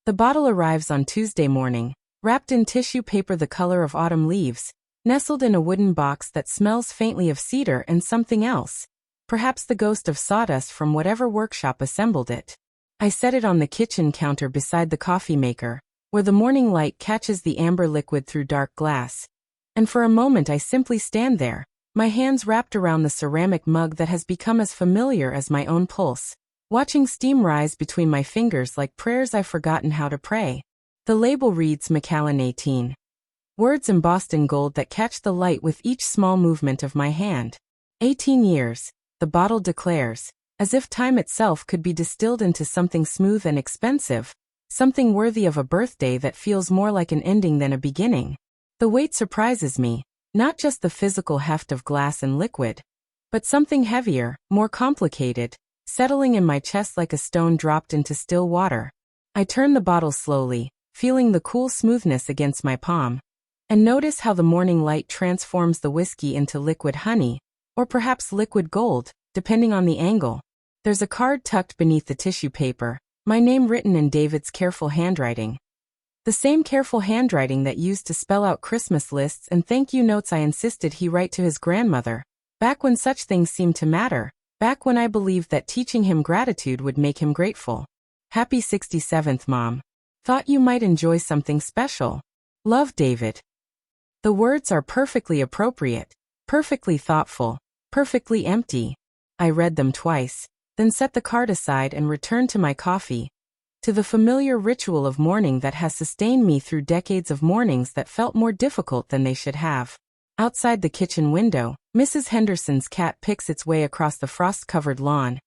The bottle arrives on Tuesday morning, wrapped in tissue paper the color of autumn leaves, nestled in a wooden box that smells faintly of cedar and something else, perhaps the ghost of sawdust from whatever workshop assembled it. I set it on the kitchen counter beside the coffee maker, where the morning light catches the amber liquid through dark glass. And for a moment I simply stand there, my hands wrapped around the ceramic mug that has become as familiar as my own pulse, watching steam rise between my fingers like prayers I've forgotten how to pray. The label reads Macallan 18. Words embossed in gold that catch the light with each small movement of my hand. 18 years, the bottle declares, as if time itself could be distilled into something smooth and expensive, something worthy of a birthday that feels more like an ending than a beginning. The weight surprises me, not just the physical heft of glass and liquid, but something heavier, more complicated, settling in my chest like a stone dropped into still water. I turn the bottle slowly, feeling the cool smoothness against my palm, and notice how the morning light transforms the whiskey into liquid honey, or perhaps liquid gold, depending on the angle. There's a card tucked beneath the tissue paper, my name written in David's careful handwriting. The same careful handwriting that used to spell out Christmas lists and thank you notes I insisted he write to his grandmother, back when such things seemed to matter. Back when I believed that teaching him gratitude would make him grateful. Happy 67th, Mom. Thought you might enjoy something special. Love, David. The words are perfectly appropriate, perfectly thoughtful, perfectly empty. I read them twice, then set the card aside and returned to my coffee, to the familiar ritual of mourning that has sustained me through decades of mornings that felt more difficult than they should have. Outside the kitchen window, Mrs. Henderson's cat picks its way across the frost-covered lawn,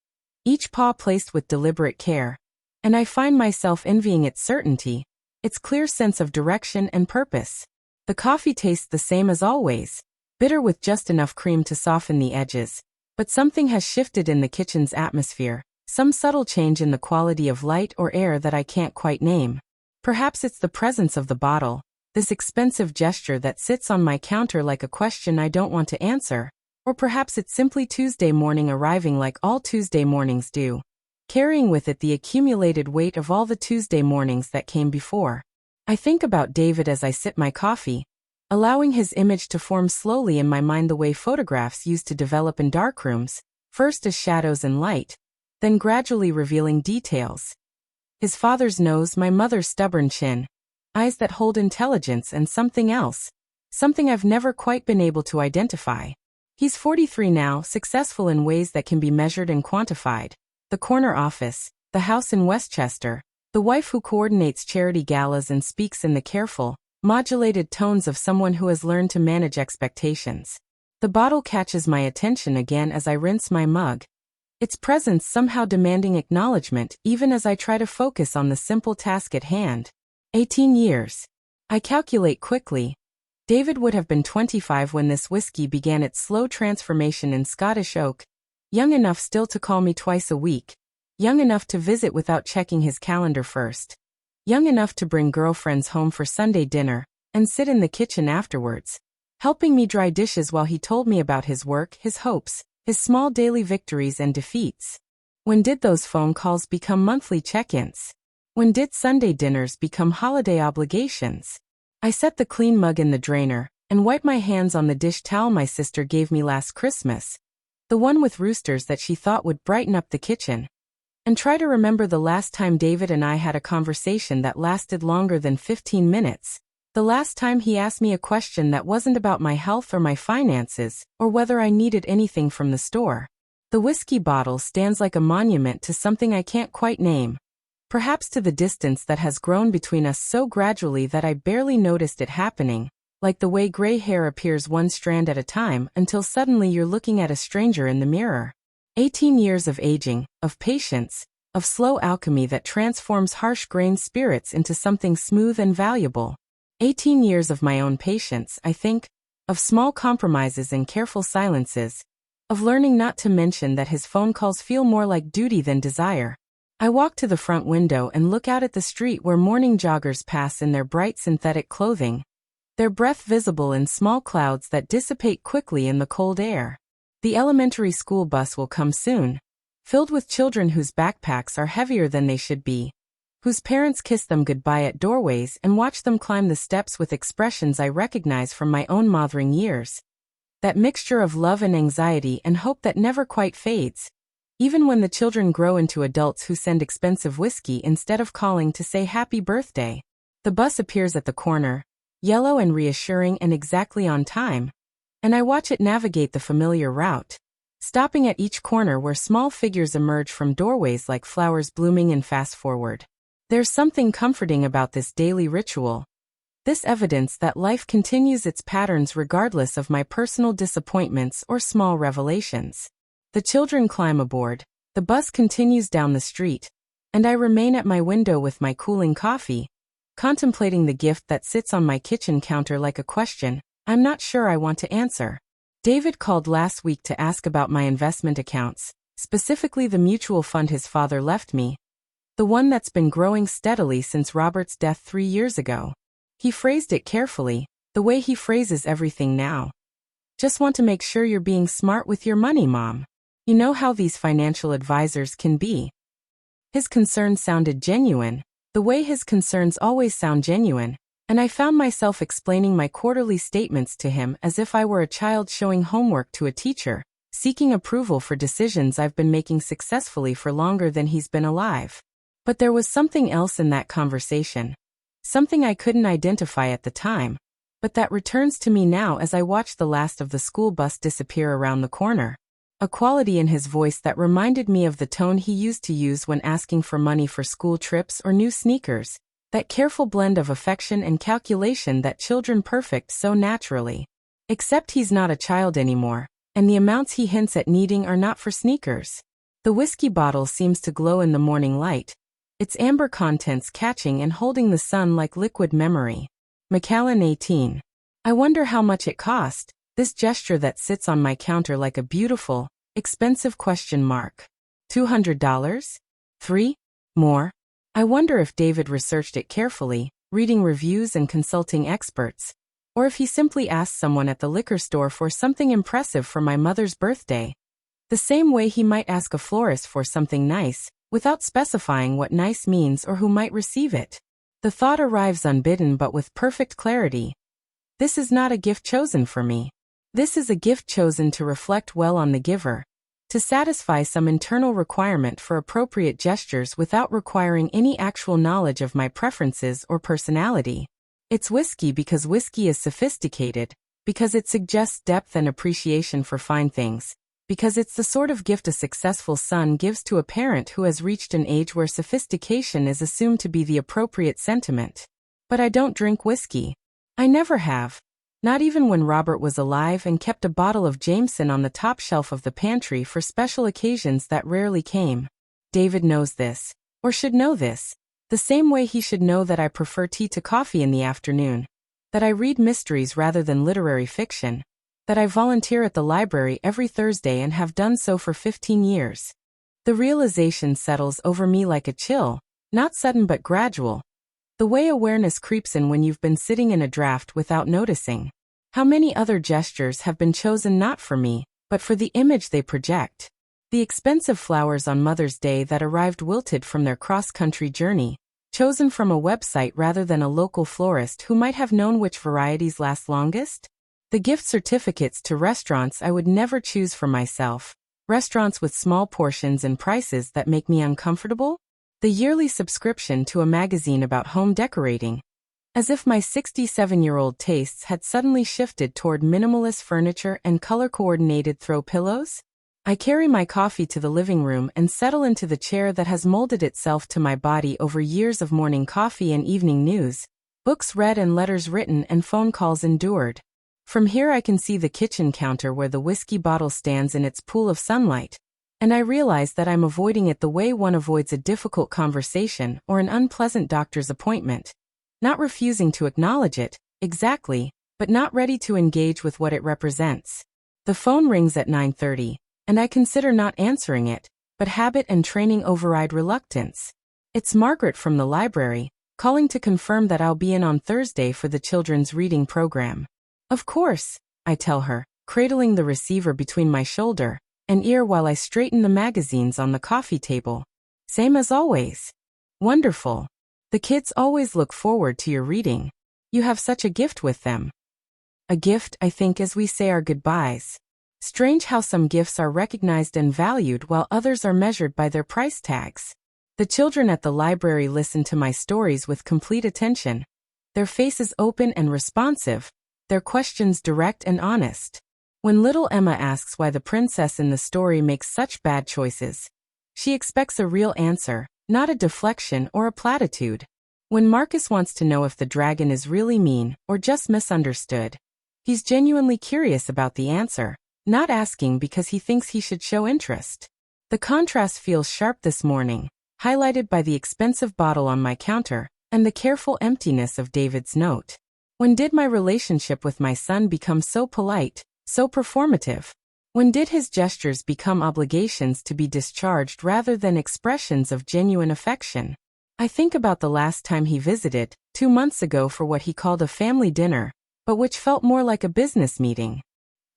each paw placed with deliberate care, and I find myself envying its certainty, its clear sense of direction and purpose. The coffee tastes the same as always, bitter with just enough cream to soften the edges, but something has shifted in the kitchen's atmosphere, some subtle change in the quality of light or air that I can't quite name. Perhaps it's the presence of the bottle, this expensive gesture that sits on my counter like a question I don't want to answer, or perhaps it's simply Tuesday morning arriving like all Tuesday mornings do, carrying with it the accumulated weight of all the Tuesday mornings that came before. I think about David as I sip my coffee, allowing his image to form slowly in my mind the way photographs used to develop in darkrooms, first as shadows and light, then gradually revealing details. His father's nose, my mother's stubborn chin, eyes that hold intelligence and something else, something I've never quite been able to identify. He's 43 now, successful in ways that can be measured and quantified. The corner office, the house in Westchester, the wife who coordinates charity galas and speaks in the careful, modulated tones of someone who has learned to manage expectations. The bottle catches my attention again as I rinse my mug, its presence somehow demanding acknowledgement even as I try to focus on the simple task at hand. 18 years. I calculate quickly. David would have been 25 when this whiskey began its slow transformation in Scottish oak, young enough still to call me twice a week, young enough to visit without checking his calendar first, young enough to bring girlfriends home for Sunday dinner, and sit in the kitchen afterwards, helping me dry dishes while he told me about his work, his hopes, his small daily victories and defeats. When did those phone calls become monthly check-ins? When did Sunday dinners become holiday obligations? I set the clean mug in the drainer, and wipe my hands on the dish towel my sister gave me last Christmas, the one with roosters that she thought would brighten up the kitchen, and try to remember the last time David and I had a conversation that lasted longer than 15 minutes, the last time he asked me a question that wasn't about my health or my finances, or whether I needed anything from the store. The whiskey bottle stands like a monument to something I can't quite name. Perhaps to the distance that has grown between us so gradually that I barely noticed it happening, like the way gray hair appears one strand at a time until suddenly you're looking at a stranger in the mirror. 18 years of aging, of patience, of slow alchemy that transforms harsh-grained spirits into something smooth and valuable. 18 years of my own patience, I think, of small compromises and careful silences, of learning not to mention that his phone calls feel more like duty than desire. I walk to the front window and look out at the street where morning joggers pass in their bright synthetic clothing, their breath visible in small clouds that dissipate quickly in the cold air. The elementary school bus will come soon, filled with children whose backpacks are heavier than they should be, whose parents kiss them goodbye at doorways and watch them climb the steps with expressions I recognize from my own mothering years. That mixture of love and anxiety and hope that never quite fades. Even when the children grow into adults who send expensive whiskey instead of calling to say happy birthday. The bus appears at the corner, yellow and reassuring and exactly on time, and I watch it navigate the familiar route, stopping at each corner where small figures emerge from doorways like flowers blooming in fast forward. There's something comforting about this daily ritual. This evidence that life continues its patterns regardless of my personal disappointments or small revelations. The children climb aboard, the bus continues down the street, and I remain at my window with my cooling coffee, contemplating the gift that sits on my kitchen counter like a question I'm not sure I want to answer. David called last week to ask about my investment accounts, specifically the mutual fund his father left me, the one that's been growing steadily since Robert's death 3 years ago. He phrased it carefully, the way he phrases everything now. Just want to make sure you're being smart with your money, Mom. You know how these financial advisors can be. His concern sounded genuine, the way his concerns always sound genuine, and I found myself explaining my quarterly statements to him as if I were a child showing homework to a teacher, seeking approval for decisions I've been making successfully for longer than he's been alive. But there was something else in that conversation, something I couldn't identify at the time, but that returns to me now as I watch the last of the school bus disappear around the corner. A quality in his voice that reminded me of the tone he used to use when asking for money for school trips or new sneakers, that careful blend of affection and calculation that children perfect so naturally. Except he's not a child anymore, and the amounts he hints at needing are not for sneakers. The whiskey bottle seems to glow in the morning light, its amber contents catching and holding the sun like liquid memory. Macallan 18. I wonder how much it cost, this gesture that sits on my counter like a beautiful, expensive question mark. $200? 3? More? I wonder if David researched it carefully, reading reviews and consulting experts, or if he simply asked someone at the liquor store for something impressive for my mother's birthday. The same way he might ask a florist for something nice, without specifying what nice means or who might receive it. The thought arrives unbidden but with perfect clarity. This is not a gift chosen for me. This is a gift chosen to reflect well on the giver, to satisfy some internal requirement for appropriate gestures without requiring any actual knowledge of my preferences or personality. It's whiskey because whiskey is sophisticated, because it suggests depth and appreciation for fine things, because it's the sort of gift a successful son gives to a parent who has reached an age where sophistication is assumed to be the appropriate sentiment. But I don't drink whiskey. I never have. Not even when Robert was alive and kept a bottle of Jameson on the top shelf of the pantry for special occasions that rarely came. David knows this, or should know this, the same way he should know that I prefer tea to coffee in the afternoon, that I read mysteries rather than literary fiction, that I volunteer at the library every Thursday and have done so for 15 years. The realization settles over me like a chill, not sudden but gradual. The way awareness creeps in when you've been sitting in a draft without noticing. How many other gestures have been chosen not for me, but for the image they project? The expensive flowers on Mother's Day that arrived wilted from their cross-country journey, chosen from a website rather than a local florist who might have known which varieties last longest? The gift certificates to restaurants I would never choose for myself, restaurants with small portions and prices that make me uncomfortable? The yearly subscription to a magazine about home decorating. As if my 67-year-old tastes had suddenly shifted toward minimalist furniture and color-coordinated throw pillows? I carry my coffee to the living room and settle into the chair that has molded itself to my body over years of morning coffee and evening news, books read and letters written and phone calls endured. From here I can see the kitchen counter where the whiskey bottle stands in its pool of sunlight, and I realize that I'm avoiding it the way one avoids a difficult conversation or an unpleasant doctor's appointment. Not refusing to acknowledge it, exactly, but not ready to engage with what it represents. The phone rings at 9:30, and I consider not answering it, but habit and training override reluctance. It's Margaret from the library, calling to confirm that I'll be in on Thursday for the children's reading program. Of course, I tell her, cradling the receiver between my shoulder and ear while I straighten the magazines on the coffee table. Same as always. Wonderful. The kids always look forward to your reading. You have such a gift with them. A gift, I think, as we say our goodbyes. Strange how some gifts are recognized and valued while others are measured by their price tags. The children at the library listen to my stories with complete attention. Their faces open and responsive, their questions direct and honest. When little Emma asks why the princess in the story makes such bad choices, she expects a real answer, not a deflection or a platitude. When Marcus wants to know if the dragon is really mean or just misunderstood, he's genuinely curious about the answer, not asking because he thinks he should show interest. The contrast feels sharp this morning, highlighted by the expensive bottle on my counter and the careful emptiness of David's note. When did my relationship with my son become so polite, so performative? When did his gestures become obligations to be discharged rather than expressions of genuine affection? I think about the last time he visited, 2 months ago, for what he called a family dinner, but which felt more like a business meeting.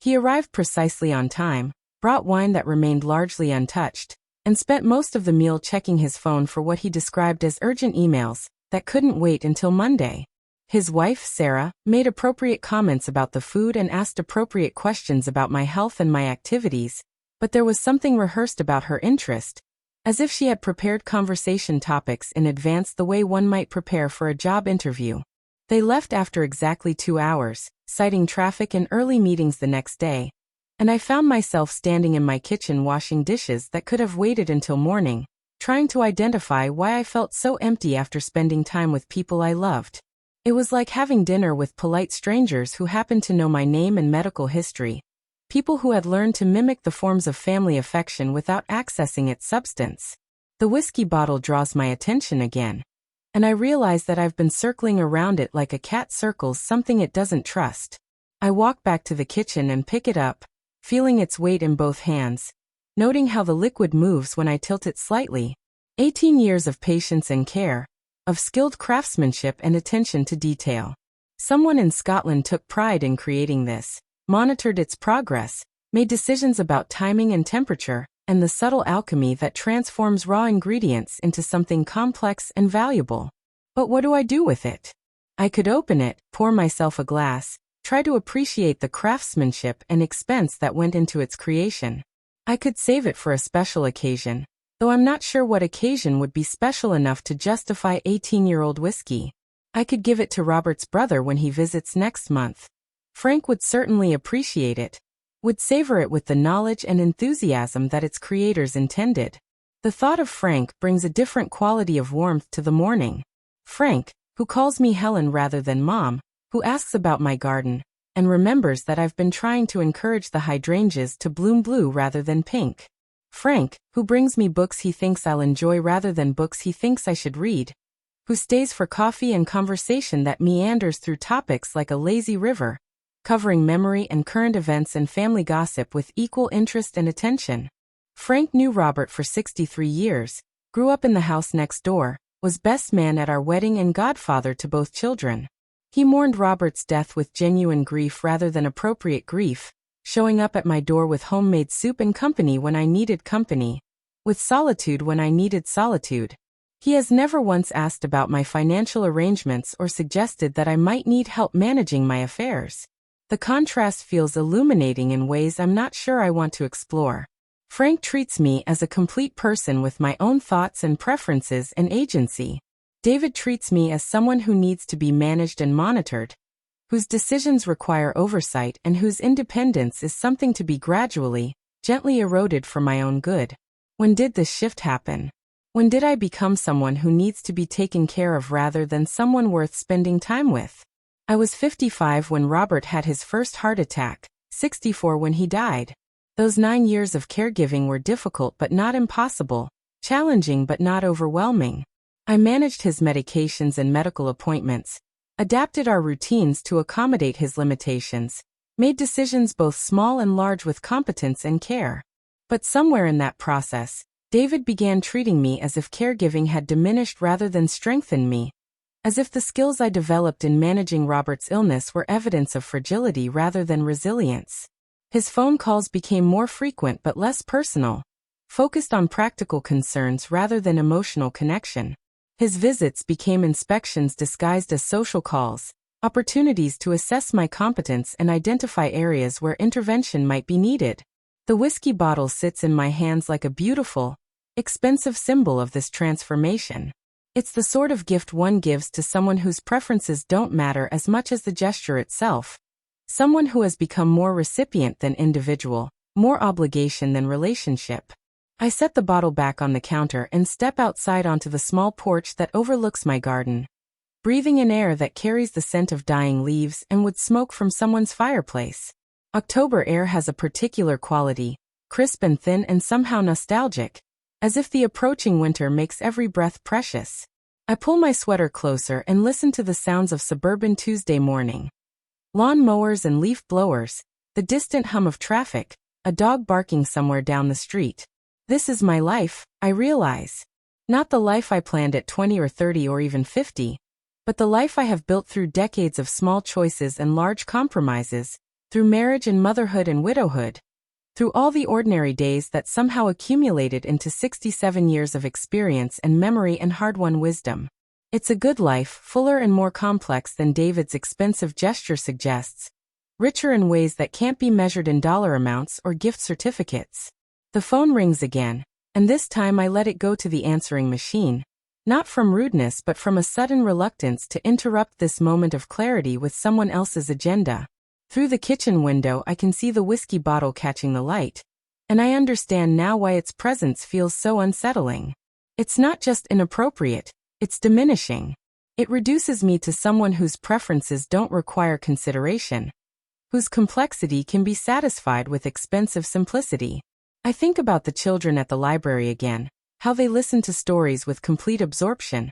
He arrived precisely on time, brought wine that remained largely untouched, and spent most of the meal checking his phone for what he described as urgent emails that couldn't wait until Monday. His wife, Sarah, made appropriate comments about the food and asked appropriate questions about my health and my activities, but there was something rehearsed about her interest, as if she had prepared conversation topics in advance the way one might prepare for a job interview. They left after exactly 2 hours, citing traffic and early meetings the next day, and I found myself standing in my kitchen washing dishes that could have waited until morning, trying to identify why I felt so empty after spending time with people I loved. It was like having dinner with polite strangers who happened to know my name and medical history, people who had learned to mimic the forms of family affection without accessing its substance. The whiskey bottle draws my attention again, and I realize that I've been circling around it like a cat circles something it doesn't trust. I walk back to the kitchen and pick it up, feeling its weight in both hands, noting how the liquid moves when I tilt it slightly. 18 years of patience and care, of skilled craftsmanship and attention to detail. Someone in Scotland took pride in creating this, monitored its progress, made decisions about timing and temperature, and the subtle alchemy that transforms raw ingredients into something complex and valuable. But what do I do with it? I could open it, pour myself a glass, try to appreciate the craftsmanship and expense that went into its creation. I could save it for a special occasion, though I'm not sure what occasion would be special enough to justify 18-year-old whiskey. I could give it to Robert's brother when he visits next month. Frank would certainly appreciate it, would savor it with the knowledge and enthusiasm that its creators intended. The thought of Frank brings a different quality of warmth to the morning. Frank, who calls me Helen rather than Mom, who asks about my garden, and remembers that I've been trying to encourage the hydrangeas to bloom blue rather than pink. Frank, who brings me books he thinks I'll enjoy rather than books he thinks I should read, who stays for coffee and conversation that meanders through topics like a lazy river, covering memory and current events and family gossip with equal interest and attention. Frank knew Robert for 63 years, grew up in the house next door, was best man at our wedding and godfather to both children. He mourned Robert's death with genuine grief rather than appropriate grief, showing up at my door with homemade soup and company when I needed company, with solitude when I needed solitude. He has never once asked about my financial arrangements or suggested that I might need help managing my affairs. The contrast feels illuminating in ways I'm not sure I want to explore. Frank treats me as a complete person with my own thoughts and preferences and agency. David treats me as someone who needs to be managed and monitored, whose decisions require oversight and whose independence is something to be gradually, gently eroded for my own good. When did this shift happen? When did I become someone who needs to be taken care of rather than someone worth spending time with? I was 55 when Robert had his first heart attack, 64 when he died. Those 9 years of caregiving were difficult but not impossible, challenging but not overwhelming. I managed his medications and medical appointments, adapted our routines to accommodate his limitations, made decisions both small and large with competence and care. But somewhere in that process, David began treating me as if caregiving had diminished rather than strengthened me, as if the skills I developed in managing Robert's illness were evidence of fragility rather than resilience. His phone calls became more frequent but less personal, focused on practical concerns rather than emotional connection. His visits became inspections disguised as social calls, opportunities to assess my competence and identify areas where intervention might be needed. The whiskey bottle sits in my hands like a beautiful, expensive symbol of this transformation. It's the sort of gift one gives to someone whose preferences don't matter as much as the gesture itself. Someone who has become more recipient than individual, more obligation than relationship. I set the bottle back on the counter and step outside onto the small porch that overlooks my garden. Breathing in air that carries the scent of dying leaves and wood smoke from someone's fireplace. October air has a particular quality, crisp and thin and somehow nostalgic, as if the approaching winter makes every breath precious. I pull my sweater closer and listen to the sounds of suburban Tuesday morning. Lawn mowers and leaf blowers, the distant hum of traffic, a dog barking somewhere down the street. This is my life, I realize. Not the life I planned at 20 or 30 or even 50, but the life I have built through decades of small choices and large compromises, through marriage and motherhood and widowhood, through all the ordinary days that somehow accumulated into 67 years of experience and memory and hard-won wisdom. It's a good life, fuller and more complex than David's expensive gesture suggests, richer in ways that can't be measured in dollar amounts or gift certificates. The phone rings again, and this time I let it go to the answering machine, not from rudeness but from a sudden reluctance to interrupt this moment of clarity with someone else's agenda. Through the kitchen window I can see the whiskey bottle catching the light, and I understand now why its presence feels so unsettling. It's not just inappropriate, it's diminishing. It reduces me to someone whose preferences don't require consideration, whose complexity can be satisfied with expensive simplicity. I think about the children at the library again, how they listen to stories with complete absorption,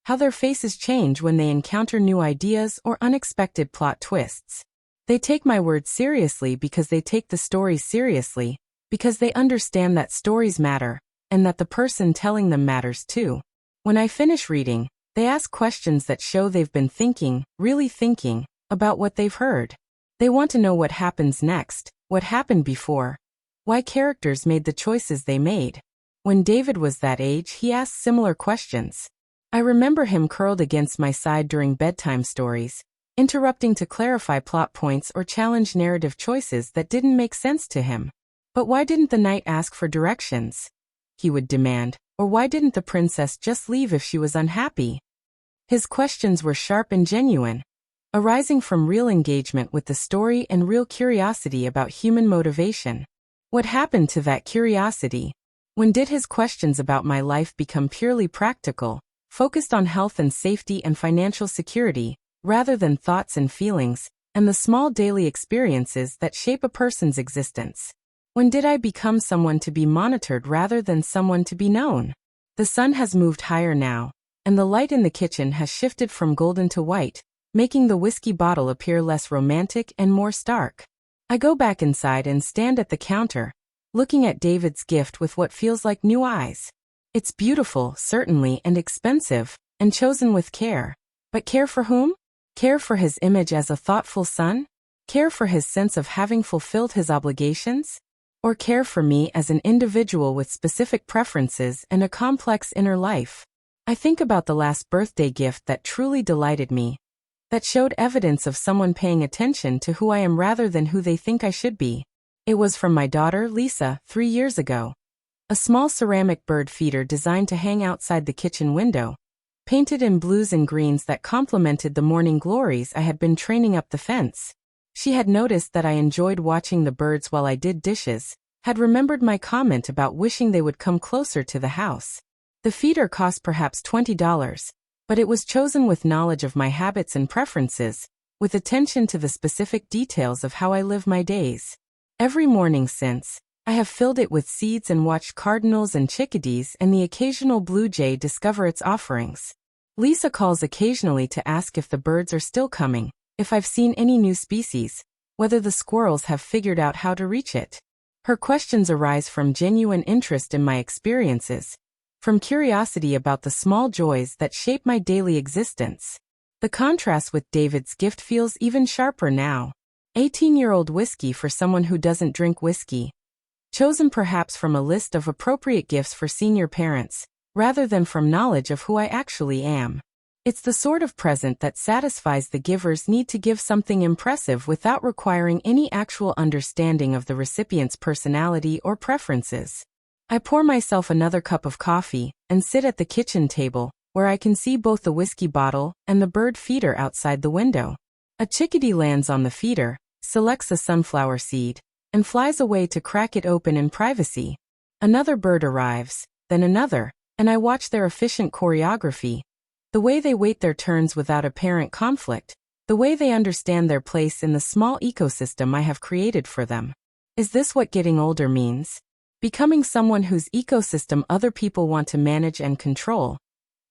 how their faces change when they encounter new ideas or unexpected plot twists. They take my words seriously because they take the stories seriously, because they understand that stories matter, and that the person telling them matters too. When I finish reading, they ask questions that show they've been thinking, really thinking, about what they've heard. They want to know what happens next, what happened before, why characters made the choices they made. When David was that age, he asked similar questions. I remember him curled against my side during bedtime stories, interrupting to clarify plot points or challenge narrative choices that didn't make sense to him. But why didn't the knight ask for directions? He would demand. Or why didn't the princess just leave if she was unhappy? His questions were sharp and genuine, arising from real engagement with the story and real curiosity about human motivation. What happened to that curiosity? When did his questions about my life become purely practical, focused on health and safety and financial security, rather than thoughts and feelings, and the small daily experiences that shape a person's existence? When did I become someone to be monitored rather than someone to be known? The sun has moved higher now, and the light in the kitchen has shifted from golden to white, making the whiskey bottle appear less romantic and more stark. I go back inside and stand at the counter, looking at David's gift with what feels like new eyes. It's beautiful, certainly, and expensive, and chosen with care. But care for whom? Care for his image as a thoughtful son? Care for his sense of having fulfilled his obligations? Or care for me as an individual with specific preferences and a complex inner life? I think about the last birthday gift that truly delighted me, that showed evidence of someone paying attention to who I am rather than who they think I should be. It was from my daughter, Lisa, 3 years ago. A small ceramic bird feeder designed to hang outside the kitchen window, painted in blues and greens that complemented the morning glories I had been training up the fence. She had noticed that I enjoyed watching the birds while I did dishes, had remembered my comment about wishing they would come closer to the house. The feeder cost perhaps $20, but it was chosen with knowledge of my habits and preferences, with attention to the specific details of how I live my days. Every morning since, I have filled it with seeds and watched cardinals and chickadees and the occasional blue jay discover its offerings. Lisa calls occasionally to ask if the birds are still coming, if I've seen any new species, whether the squirrels have figured out how to reach it. Her questions arise from genuine interest in my experiences, from curiosity about the small joys that shape my daily existence. The contrast with David's gift feels even sharper now. 18-year-old whiskey for someone who doesn't drink whiskey. Chosen perhaps from a list of appropriate gifts for senior parents, rather than from knowledge of who I actually am. It's the sort of present that satisfies the giver's need to give something impressive without requiring any actual understanding of the recipient's personality or preferences. I pour myself another cup of coffee and sit at the kitchen table, where I can see both the whiskey bottle and the bird feeder outside the window. A chickadee lands on the feeder, selects a sunflower seed, and flies away to crack it open in privacy. Another bird arrives, then another, and I watch their efficient choreography. The way they wait their turns without apparent conflict, the way they understand their place in the small ecosystem I have created for them. Is this what getting older means? Becoming someone whose ecosystem other people want to manage and control,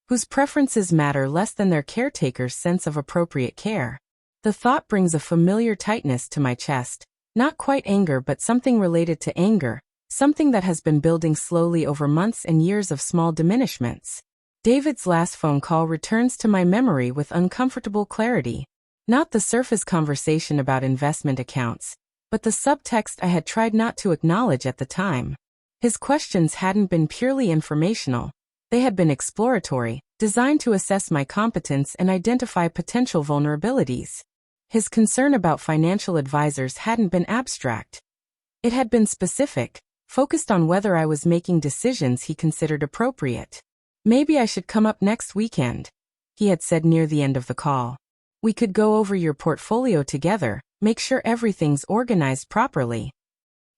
whose preferences matter less than their caretaker's sense of appropriate care. The thought brings a familiar tightness to my chest, not quite anger but something related to anger, something that has been building slowly over months and years of small diminishments. David's last phone call returns to my memory with uncomfortable clarity. Not the surface conversation about investment accounts, but the subtext I had tried not to acknowledge at the time. His questions hadn't been purely informational. They had been exploratory, designed to assess my competence and identify potential vulnerabilities. His concern about financial advisors hadn't been abstract. It had been specific, focused on whether I was making decisions he considered appropriate. "Maybe I should come up next weekend," he had said near the end of the call. "We could go over your portfolio together, make sure everything's organized properly."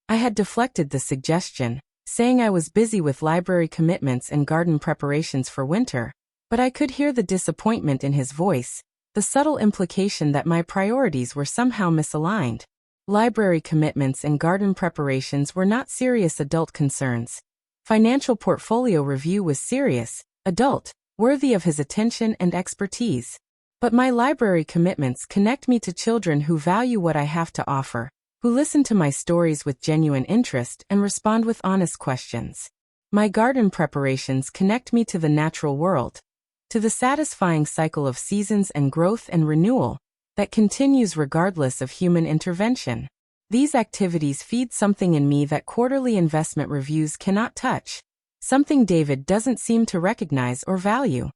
I had deflected the suggestion, saying I was busy with library commitments and garden preparations for winter, but I could hear the disappointment in his voice, the subtle implication that my priorities were somehow misaligned. Library commitments and garden preparations were not serious adult concerns. Financial portfolio review was serious, adult, worthy of his attention and expertise. But my library commitments connect me to children who value what I have to offer, who listen to my stories with genuine interest and respond with honest questions. My garden preparations connect me to the natural world, to the satisfying cycle of seasons and growth and renewal that continues regardless of human intervention. These activities feed something in me that quarterly investment reviews cannot touch, something David doesn't seem to recognize or value.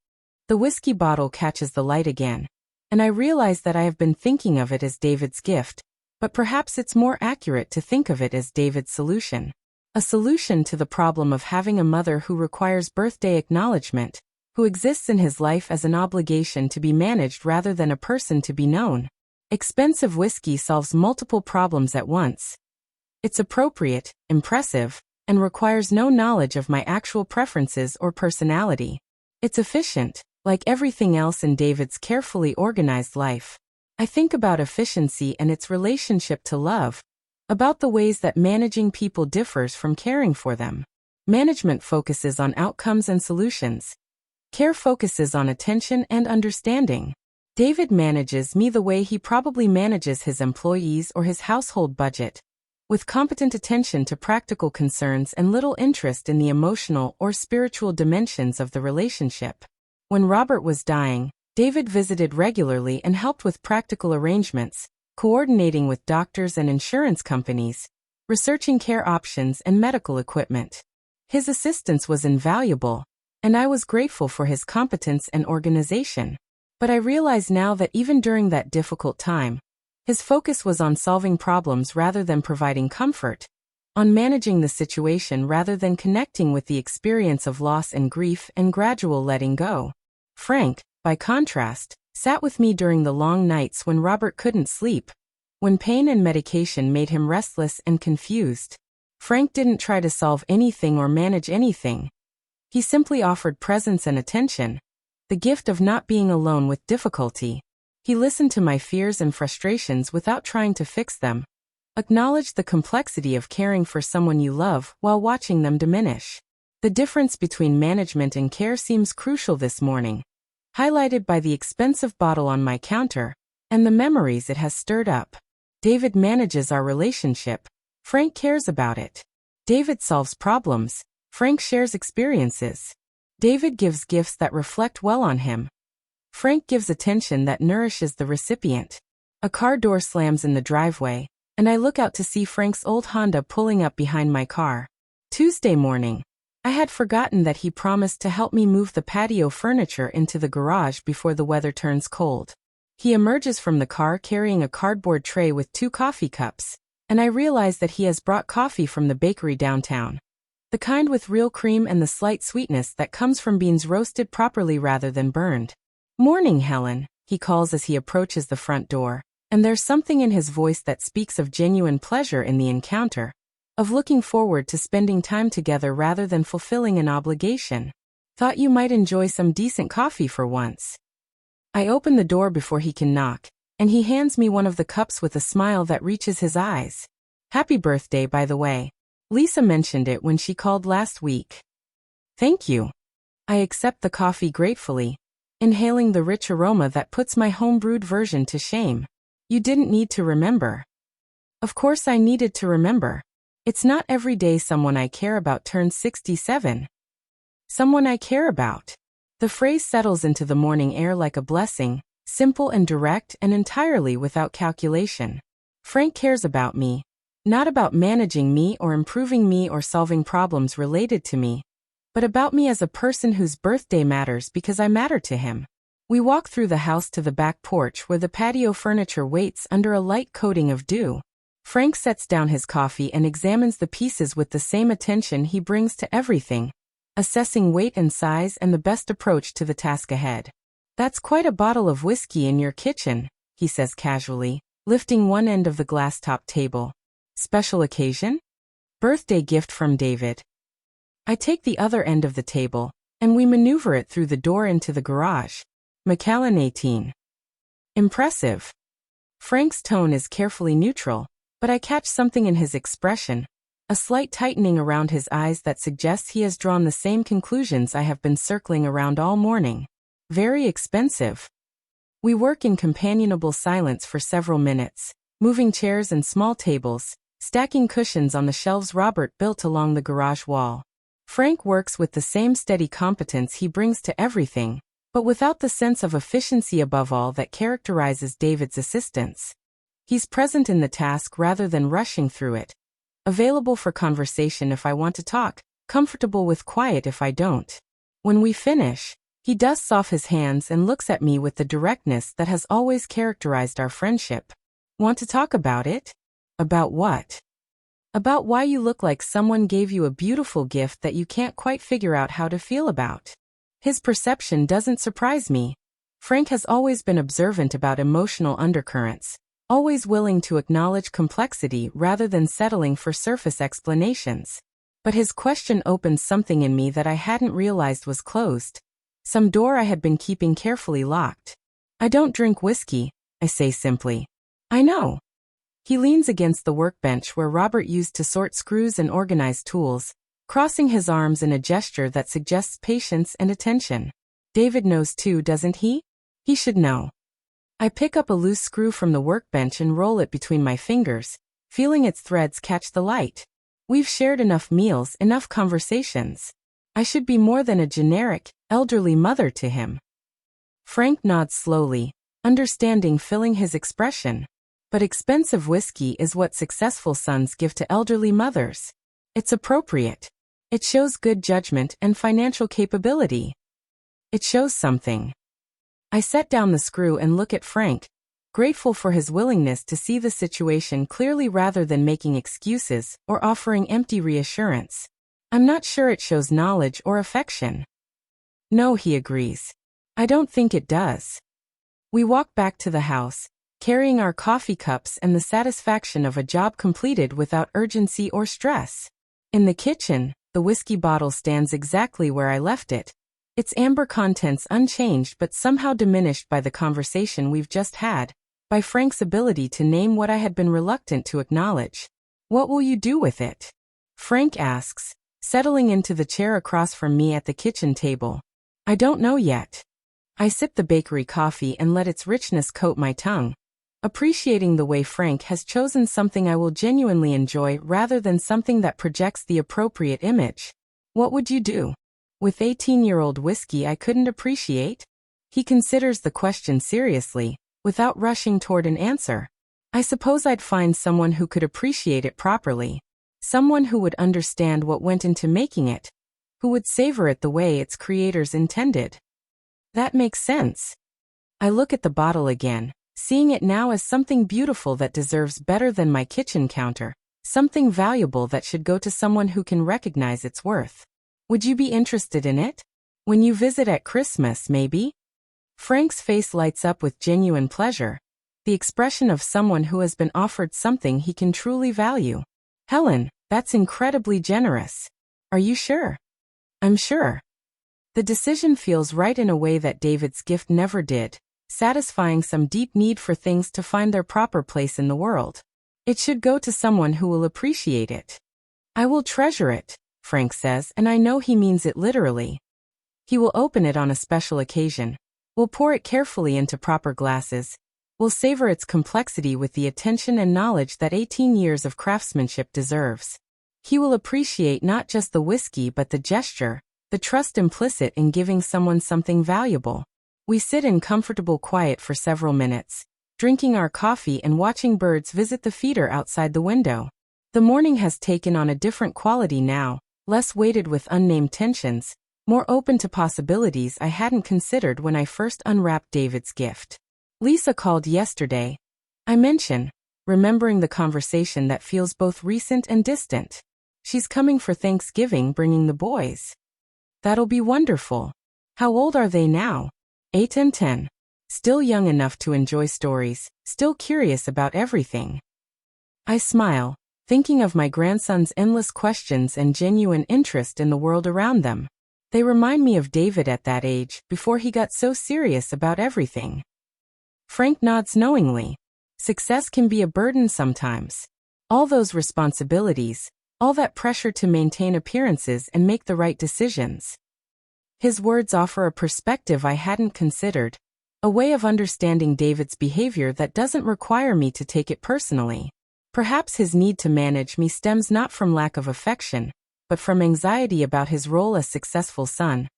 The whiskey bottle catches the light again, and I realize that I have been thinking of it as David's gift, but perhaps it's more accurate to think of it as David's solution. A solution to the problem of having a mother who requires birthday acknowledgement, who exists in his life as an obligation to be managed rather than a person to be known. Expensive whiskey solves multiple problems at once. It's appropriate, impressive, and requires no knowledge of my actual preferences or personality. It's efficient, like everything else in David's carefully organized life. I think about efficiency and its relationship to love, about the ways that managing people differs from caring for them. Management focuses on outcomes and solutions. Care focuses on attention and understanding. David manages me the way he probably manages his employees or his household budget, with competent attention to practical concerns and little interest in the emotional or spiritual dimensions of the relationship. When Robert was dying, David visited regularly and helped with practical arrangements, coordinating with doctors and insurance companies, researching care options and medical equipment. His assistance was invaluable, and I was grateful for his competence and organization. But I realize now that even during that difficult time, his focus was on solving problems rather than providing comfort, on managing the situation rather than connecting with the experience of loss and grief and gradual letting go. Frank, by contrast, sat with me during the long nights when Robert couldn't sleep, when pain and medication made him restless and confused. Frank didn't try to solve anything or manage anything. He simply offered presence and attention, the gift of not being alone with difficulty. He listened to my fears and frustrations without trying to fix them, acknowledged the complexity of caring for someone you love while watching them diminish. The difference between management and care seems crucial this morning, highlighted by the expensive bottle on my counter and the memories it has stirred up. David manages our relationship. Frank cares about it. David solves problems. Frank shares experiences. David gives gifts that reflect well on him. Frank gives attention that nourishes the recipient. A car door slams in the driveway, and I look out to see Frank's old Honda pulling up behind my car. Tuesday morning. I had forgotten that he promised to help me move the patio furniture into the garage before the weather turns cold. He emerges from the car carrying a cardboard tray with 2 coffee cups, and I realize that he has brought coffee from the bakery downtown. The kind with real cream and the slight sweetness that comes from beans roasted properly rather than burned. "Morning, Helen," he calls as he approaches the front door, and there's something in his voice that speaks of genuine pleasure in the encounter, of looking forward to spending time together rather than fulfilling an obligation. "Thought you might enjoy some decent coffee for once." I open the door before he can knock, and he hands me one of the cups with a smile that reaches his eyes. "Happy birthday, by the way. Lisa mentioned it when she called last week." "Thank you." I accept the coffee gratefully, inhaling the rich aroma that puts my home-brewed version to shame. "You didn't need to remember." Of course I needed to remember. It's not every day someone I care about turns 67. Someone I care about. The phrase settles into the morning air like a blessing, simple and direct and entirely without calculation. Frank cares about me. Not about managing me or improving me or solving problems related to me, but about me as a person whose birthday matters because I matter to him. We walk through the house to the back porch where the patio furniture waits under a light coating of dew. Frank sets down his coffee and examines the pieces with the same attention he brings to everything, assessing weight and size and the best approach to the task ahead. "That's quite a bottle of whiskey in your kitchen," he says casually, lifting one end of the glass-top table. "Special occasion?" "Birthday gift from David." I take the other end of the table, and we maneuver it through the door into the garage. Macallan 18. Impressive. Frank's tone is carefully neutral, but I catch something in his expression, a slight tightening around his eyes that suggests he has drawn the same conclusions I have been circling around all morning. Very expensive. We work in companionable silence for several minutes, moving chairs and small tables, stacking cushions on the shelves Robert built along the garage wall. Frank works with the same steady competence he brings to everything, but without the sense of efficiency above all that characterizes David's assistants. He's present in the task rather than rushing through it, available for conversation if I want to talk, comfortable with quiet if I don't. When we finish, he dusts off his hands and looks at me with the directness that has always characterized our friendship. "Want to talk about it?" "About what?" "About why you look like someone gave you a beautiful gift that you can't quite figure out how to feel about." His perception doesn't surprise me. Frank has always been observant about emotional undercurrents, always willing to acknowledge complexity rather than settling for surface explanations. But his question opens something in me that I hadn't realized was closed, some door I had been keeping carefully locked. "I don't drink whiskey," I say simply. "I know." He leans against the workbench where Robert used to sort screws and organize tools, crossing his arms in a gesture that suggests patience and attention. "David knows too, doesn't he? He should know." I pick up a loose screw from the workbench and roll it between my fingers, feeling its threads catch the light. We've shared enough meals, enough conversations. I should be more than a generic, elderly mother to him. Frank nods slowly, understanding filling his expression. "But expensive whiskey is what successful sons give to elderly mothers. It's appropriate. It shows good judgment and financial capability. It shows something." I set down the screw and look at Frank, grateful for his willingness to see the situation clearly rather than making excuses or offering empty reassurance. "I'm not sure it shows knowledge or affection." "No," he agrees. "I don't think it does." We walk back to the house, carrying our coffee cups and the satisfaction of a job completed without urgency or stress. In the kitchen, the whiskey bottle stands exactly where I left it, its amber contents unchanged but somehow diminished by the conversation we've just had, by Frank's ability to name what I had been reluctant to acknowledge. "What will you do with it?" Frank asks, settling into the chair across from me at the kitchen table. "I don't know yet." I sip the bakery coffee and let its richness coat my tongue, appreciating the way Frank has chosen something I will genuinely enjoy rather than something that projects the appropriate image. "What would you do with 18-year-old whiskey I couldn't appreciate?" He considers the question seriously, without rushing toward an answer. "I suppose I'd find someone who could appreciate it properly. Someone who would understand what went into making it. who would savor it the way its creators intended. That makes sense. I look at the bottle again, seeing it now as something beautiful that deserves better than my kitchen counter, something valuable that should go to someone who can recognize its worth. Would you be interested in it? When you visit at Christmas, maybe? Frank's face lights up with genuine pleasure, the expression of someone who has been offered something he can truly value. Helen, that's incredibly generous. Are you sure? I'm sure. The decision feels right in a way that David's gift never did, satisfying some deep need for things to find their proper place in the world. It should go to someone who will appreciate it. I will treasure it, Frank says, and I know he means it literally. He will open it on a special occasion. We'll pour it carefully into proper glasses. We'll savor its complexity with the attention and knowledge that 18 years of craftsmanship deserves. He will appreciate not just the whiskey but the gesture, the trust implicit in giving someone something valuable. We sit in comfortable quiet for several minutes, drinking our coffee and watching birds visit the feeder outside the window. The morning has taken on a different quality now, less weighted with unnamed tensions, more open to possibilities I hadn't considered when I first unwrapped David's gift. Lisa called yesterday. I mention, remembering the conversation that feels both recent and distant. She's coming for Thanksgiving, bringing the boys. That'll be wonderful. How old are they now? 8 and 10. Still young enough to enjoy stories, still curious about everything. I smile, thinking of my grandson's endless questions and genuine interest in the world around them. They remind me of David at that age, before he got so serious about everything. Frank nods knowingly. Success can be a burden sometimes. All those responsibilities, all that pressure to maintain appearances and make the right decisions. His words offer a perspective I hadn't considered, a way of understanding David's behavior that doesn't require me to take it personally. Perhaps his need to manage me stems not from lack of affection, but from anxiety about his role as successful son,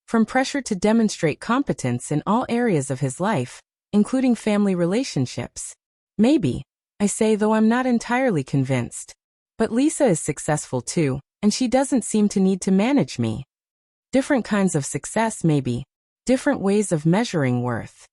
from pressure to demonstrate competence in all areas of his life, including family relationships. Maybe, I say, though I'm not entirely convinced. But Lisa is successful too, and she doesn't seem to need to manage me. Different kinds of success maybe, different ways of measuring worth.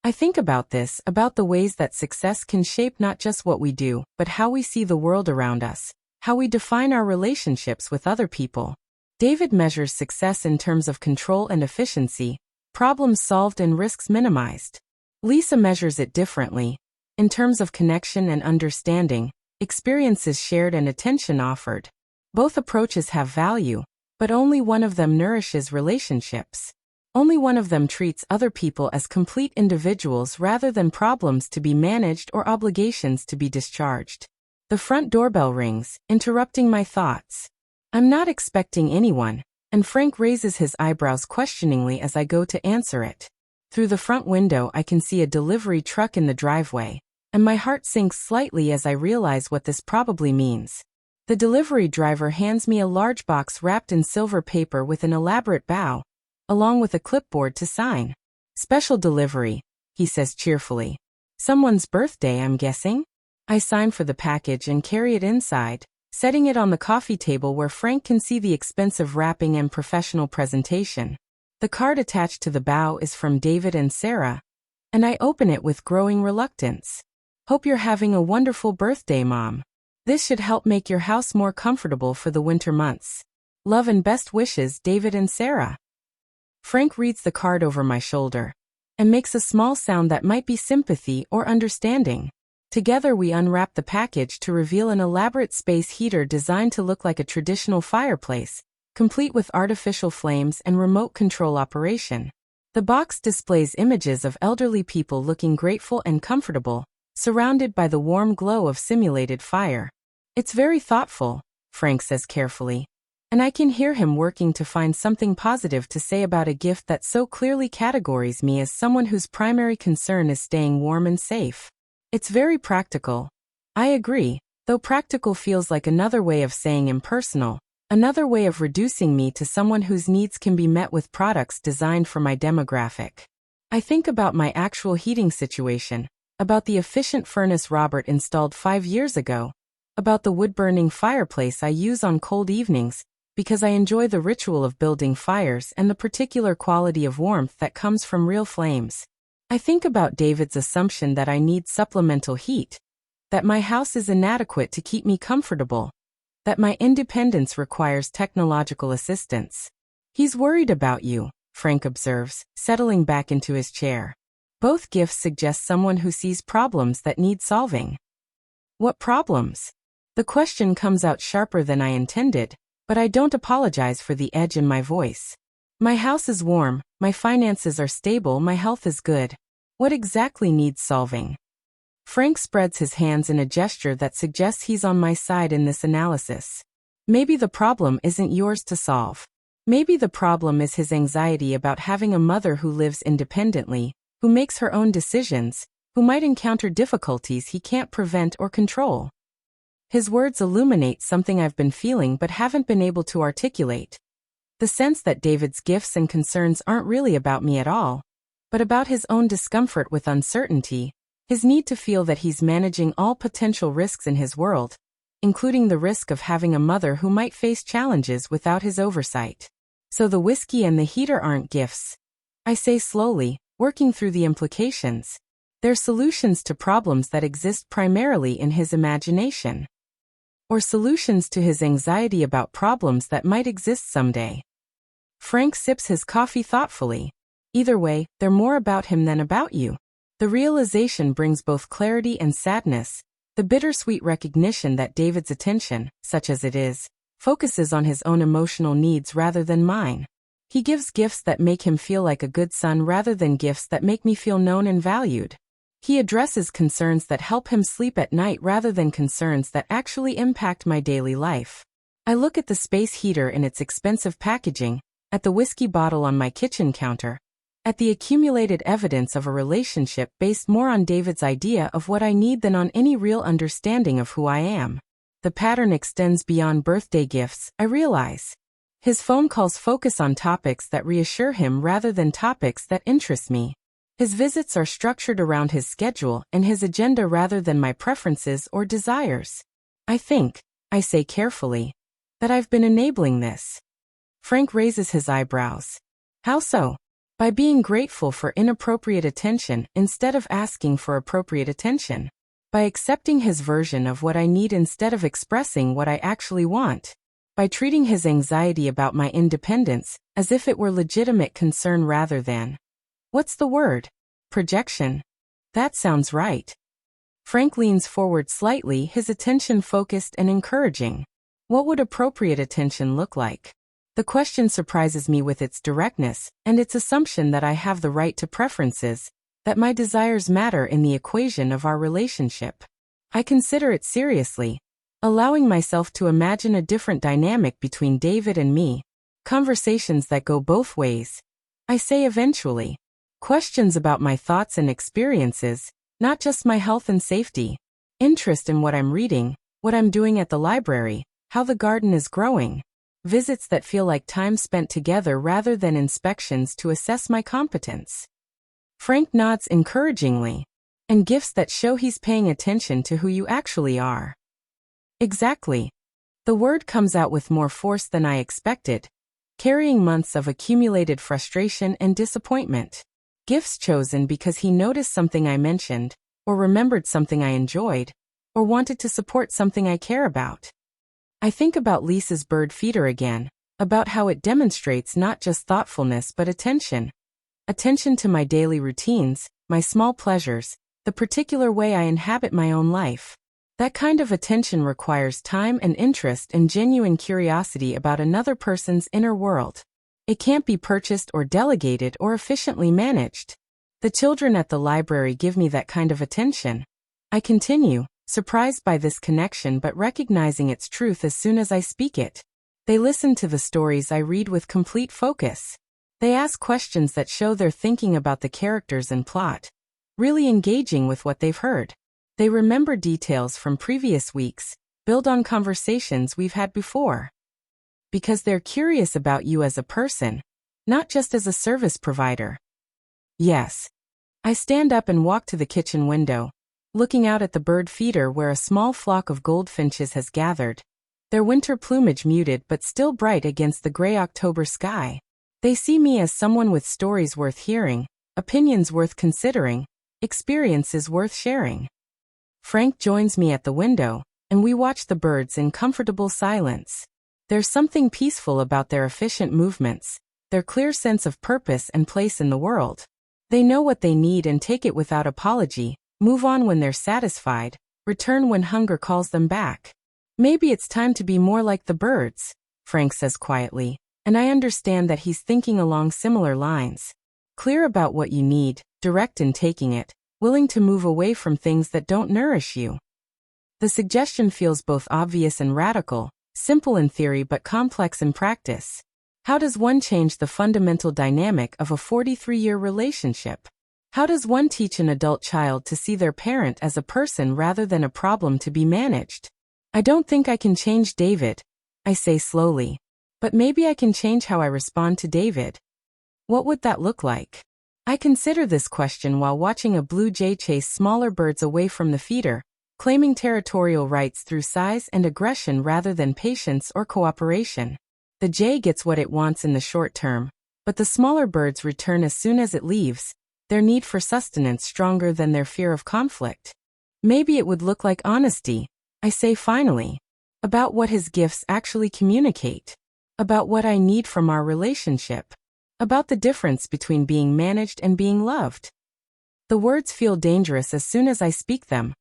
I think about this, about the ways that success can shape not just what we do, but how we see the world around us, how we define our relationships with other people. David measures success in terms of control and efficiency, problems solved and risks minimized. Lisa measures it differently, in terms of connection and understanding, experiences shared and attention offered. Both approaches have value, but only one of them nourishes relationships. Only one of them treats other people as complete individuals rather than problems to be managed or obligations to be discharged. The front doorbell rings, interrupting my thoughts. I'm not expecting anyone, and Frank raises his eyebrows questioningly as I go to answer it. Through the front window I can see a delivery truck in the driveway, and my heart sinks slightly as I realize what this probably means. The delivery driver hands me a large box wrapped in silver paper with an elaborate bow, along with a clipboard to sign. Special delivery, he says cheerfully. Someone's birthday, I'm guessing? I sign for the package and carry it inside, setting it on the coffee table where Frank can see the expensive wrapping and professional presentation. The card attached to the bow is from David and Sarah, and I open it with growing reluctance. Hope you're having a wonderful birthday, Mom. This should help make your house more comfortable for the winter months. Love and best wishes, David and Sarah. Frank reads the card over my shoulder and makes a small sound that might be sympathy or understanding. Together we unwrap the package to reveal an elaborate space heater designed to look like a traditional fireplace, complete with artificial flames and remote control operation. The box displays images of elderly people looking grateful and comfortable, surrounded by the warm glow of simulated fire. It's very thoughtful, Frank says carefully, and I can hear him working to find something positive to say about a gift that so clearly categorizes me as someone whose primary concern is staying warm and safe. It's very practical. I agree, though practical feels like another way of saying impersonal, another way of reducing me to someone whose needs can be met with products designed for my demographic. I think about my actual heating situation, about the efficient furnace Robert installed 5 years ago, about the wood-burning fireplace I use on cold evenings, because I enjoy the ritual of building fires and the particular quality of warmth that comes from real flames. I think about David's assumption that I need supplemental heat, that my house is inadequate to keep me comfortable, that my independence requires technological assistance. He's worried about you, Frank observes, settling back into his chair. Both gifts suggest someone who sees problems that need solving. What problems? The question comes out sharper than I intended, but I don't apologize for the edge in my voice. My house is warm, my finances are stable, my health is good. What exactly needs solving? Frank spreads his hands in a gesture that suggests he's on my side in this analysis. Maybe the problem isn't yours to solve. Maybe the problem is his anxiety about having a mother who lives independently, who makes her own decisions, who might encounter difficulties he can't prevent or control. His words illuminate something I've been feeling but haven't been able to articulate. The sense that David's gifts and concerns aren't really about me at all, but about his own discomfort with uncertainty, his need to feel that he's managing all potential risks in his world, including the risk of having a mother who might face challenges without his oversight. So the whiskey and the heater aren't gifts, I say slowly, working through the implications. They're solutions to problems that exist primarily in his imagination. Or solutions to his anxiety about problems that might exist someday. Frank sips his coffee thoughtfully. Either way, they're more about him than about you. The realization brings both clarity and sadness, the bittersweet recognition that David's attention, such as it is, focuses on his own emotional needs rather than mine. He gives gifts that make him feel like a good son rather than gifts that make me feel known and valued. He addresses concerns that help him sleep at night rather than concerns that actually impact my daily life. I look at the space heater in its expensive packaging, at the whiskey bottle on my kitchen counter, at the accumulated evidence of a relationship based more on David's idea of what I need than on any real understanding of who I am. The pattern extends beyond birthday gifts, I realize. His phone calls focus on topics that reassure him rather than topics that interest me. His visits are structured around his schedule and his agenda rather than my preferences or desires. I think, I say carefully, that I've been enabling this. Frank raises his eyebrows. How so? By being grateful for inappropriate attention instead of asking for appropriate attention. By accepting his version of what I need instead of expressing what I actually want. By treating his anxiety about my independence as if it were legitimate concern rather than, what's the word? Projection. That sounds right. Frank leans forward slightly, his attention focused and encouraging. What would appropriate attention look like? The question surprises me with its directness and its assumption that I have the right to preferences, that my desires matter in the equation of our relationship. I consider it seriously, allowing myself to imagine a different dynamic between David and me, conversations that go both ways. I say eventually. Questions about my thoughts and experiences, not just my health and safety. Interest in what I'm reading, what I'm doing at the library, how the garden is growing. Visits that feel like time spent together rather than inspections to assess my competence. Frank nods encouragingly. And gifts that show he's paying attention to who you actually are. Exactly. The word comes out with more force than I expected, carrying months of accumulated frustration and disappointment. Gifts chosen because he noticed something I mentioned, or remembered something I enjoyed, or wanted to support something I care about. I think about Lisa's bird feeder again, about how it demonstrates not just thoughtfulness but attention. Attention to my daily routines, my small pleasures, the particular way I inhabit my own life. That kind of attention requires time and interest and genuine curiosity about another person's inner world. It can't be purchased or delegated or efficiently managed. The children at the library give me that kind of attention. I continue, surprised by this connection but recognizing its truth as soon as I speak it. They listen to the stories I read with complete focus. They ask questions that show they're thinking about the characters and plot, really engaging with what they've heard. They remember details from previous weeks, build on conversations we've had before. Because they're curious about you as a person, not just as a service provider. Yes. I stand up and walk to the kitchen window, looking out at the bird feeder where a small flock of goldfinches has gathered. their winter plumage muted but still bright against the gray October sky. They see me as someone with stories worth hearing, opinions worth considering, experiences worth sharing. Frank joins me at the window, and we watch the birds in comfortable silence. There's something peaceful about their efficient movements, their clear sense of purpose and place in the world. They know what they need and take it without apology, move on when they're satisfied, return when hunger calls them back. Maybe it's time to be more like the birds, Frank says quietly, and I understand that he's thinking along similar lines. Clear about what you need, direct in taking it, willing to move away from things that don't nourish you. The suggestion feels both obvious and radical, simple in theory but complex in practice. How does one change the fundamental dynamic of a 43-year relationship? How does one teach an adult child to see their parent as a person rather than a problem to be managed? I don't think I can change David, I say slowly. But maybe I can change how I respond to David. What would that look like? I consider this question while watching a blue jay chase smaller birds away from the feeder, claiming territorial rights through size and aggression rather than patience or cooperation. The jay gets what it wants in the short term, but the smaller birds return as soon as it leaves, their need for sustenance stronger than their fear of conflict. Maybe it would look like honesty, I say finally, about what his gifts actually communicate, about what I need from our relationship, about the difference between being managed and being loved. The words feel dangerous as soon as I speak them,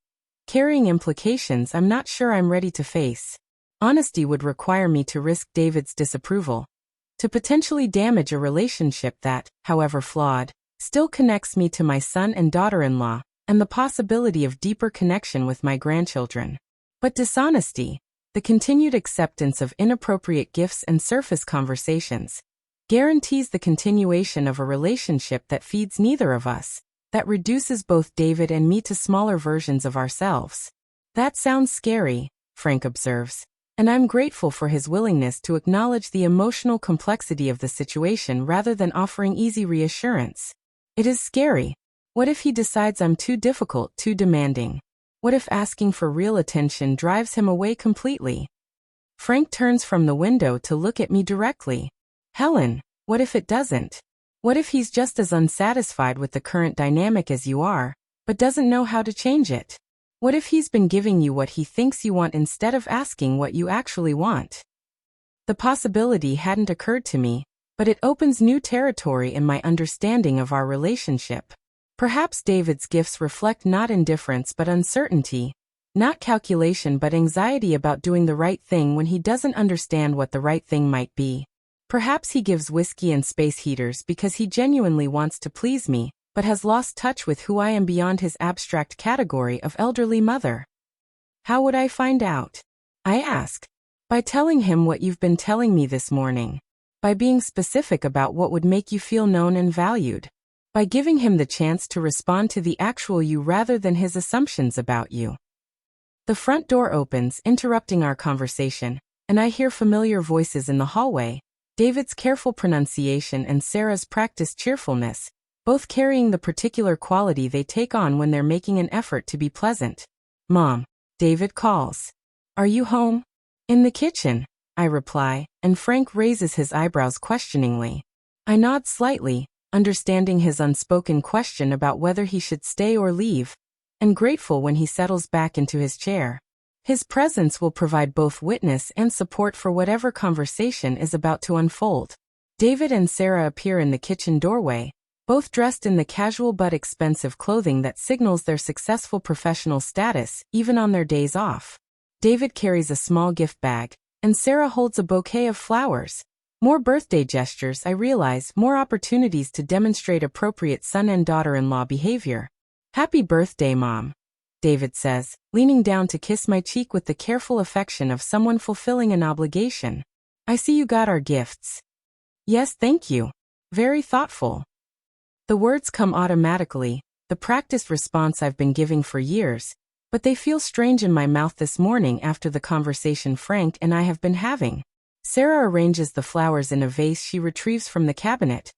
carrying implications I'm not sure I'm ready to face. Honesty would require me to risk David's disapproval, to potentially damage a relationship that, however flawed, still connects me to my son and daughter-in-law, and the possibility of deeper connection with my grandchildren. But dishonesty, the continued acceptance of inappropriate gifts and surface conversations, guarantees the continuation of a relationship that feeds neither of us, that reduces both David and me to smaller versions of ourselves. That sounds scary, Frank observes, and I'm grateful for his willingness to acknowledge the emotional complexity of the situation rather than offering easy reassurance. It is scary. What if he decides I'm too difficult, too demanding? What if asking for real attention drives him away completely? Frank turns from the window to look at me directly. Helen, what if it doesn't? What if he's just as unsatisfied with the current dynamic as you are, but doesn't know how to change it? What if he's been giving you what he thinks you want instead of asking what you actually want? The possibility hadn't occurred to me, but it opens new territory in my understanding of our relationship. Perhaps David's gifts reflect not indifference but uncertainty, not calculation but anxiety about doing the right thing when he doesn't understand what the right thing might be. Perhaps he gives whiskey and space heaters because he genuinely wants to please me, but has lost touch with who I am beyond his abstract category of elderly mother. How would I find out? I ask. By telling him what you've been telling me this morning. By being specific about what would make you feel known and valued. By giving him the chance to respond to the actual you rather than his assumptions about you. The front door opens, interrupting our conversation, and I hear familiar voices in the hallway, David's careful pronunciation and Sarah's practiced cheerfulness, both carrying the particular quality they take on when they're making an effort to be pleasant. Mom, David calls. Are you home? In the kitchen, I reply, and Frank raises his eyebrows questioningly. I nod slightly, understanding his unspoken question about whether he should stay or leave, and grateful when he settles back into his chair. His presence will provide both witness and support for whatever conversation is about to unfold. David and Sarah appear in the kitchen doorway, both dressed in the casual but expensive clothing that signals their successful professional status, even on their days off. David carries a small gift bag, and Sarah holds a bouquet of flowers. More birthday gestures, I realize, more opportunities to demonstrate appropriate son and daughter-in-law behavior. Happy birthday, Mom, David says, leaning down to kiss my cheek with the careful affection of someone fulfilling an obligation. I see you got our gifts. Yes, thank you. Very thoughtful. The words come automatically, the practiced response I've been giving for years, but they feel strange in my mouth this morning after the conversation Frank and I have been having. Sarah arranges the flowers in a vase she retrieves from the cabinet,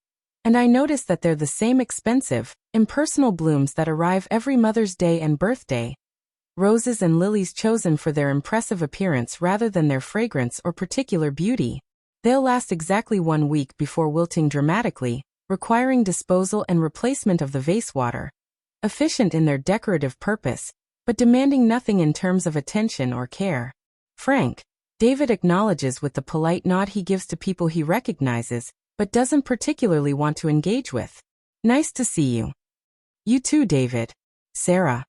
and I notice that they're the same expensive, impersonal blooms that arrive every Mother's Day and birthday, roses and lilies chosen for their impressive appearance rather than their fragrance or particular beauty. They'll last exactly 1 week before wilting dramatically, requiring disposal and replacement of the vase water. Efficient in their decorative purpose, but demanding nothing in terms of attention or care. Frank, David acknowledges with the polite nod he gives to people he recognizes, but doesn't particularly want to engage with. Nice to see you. You too, David. Sarah.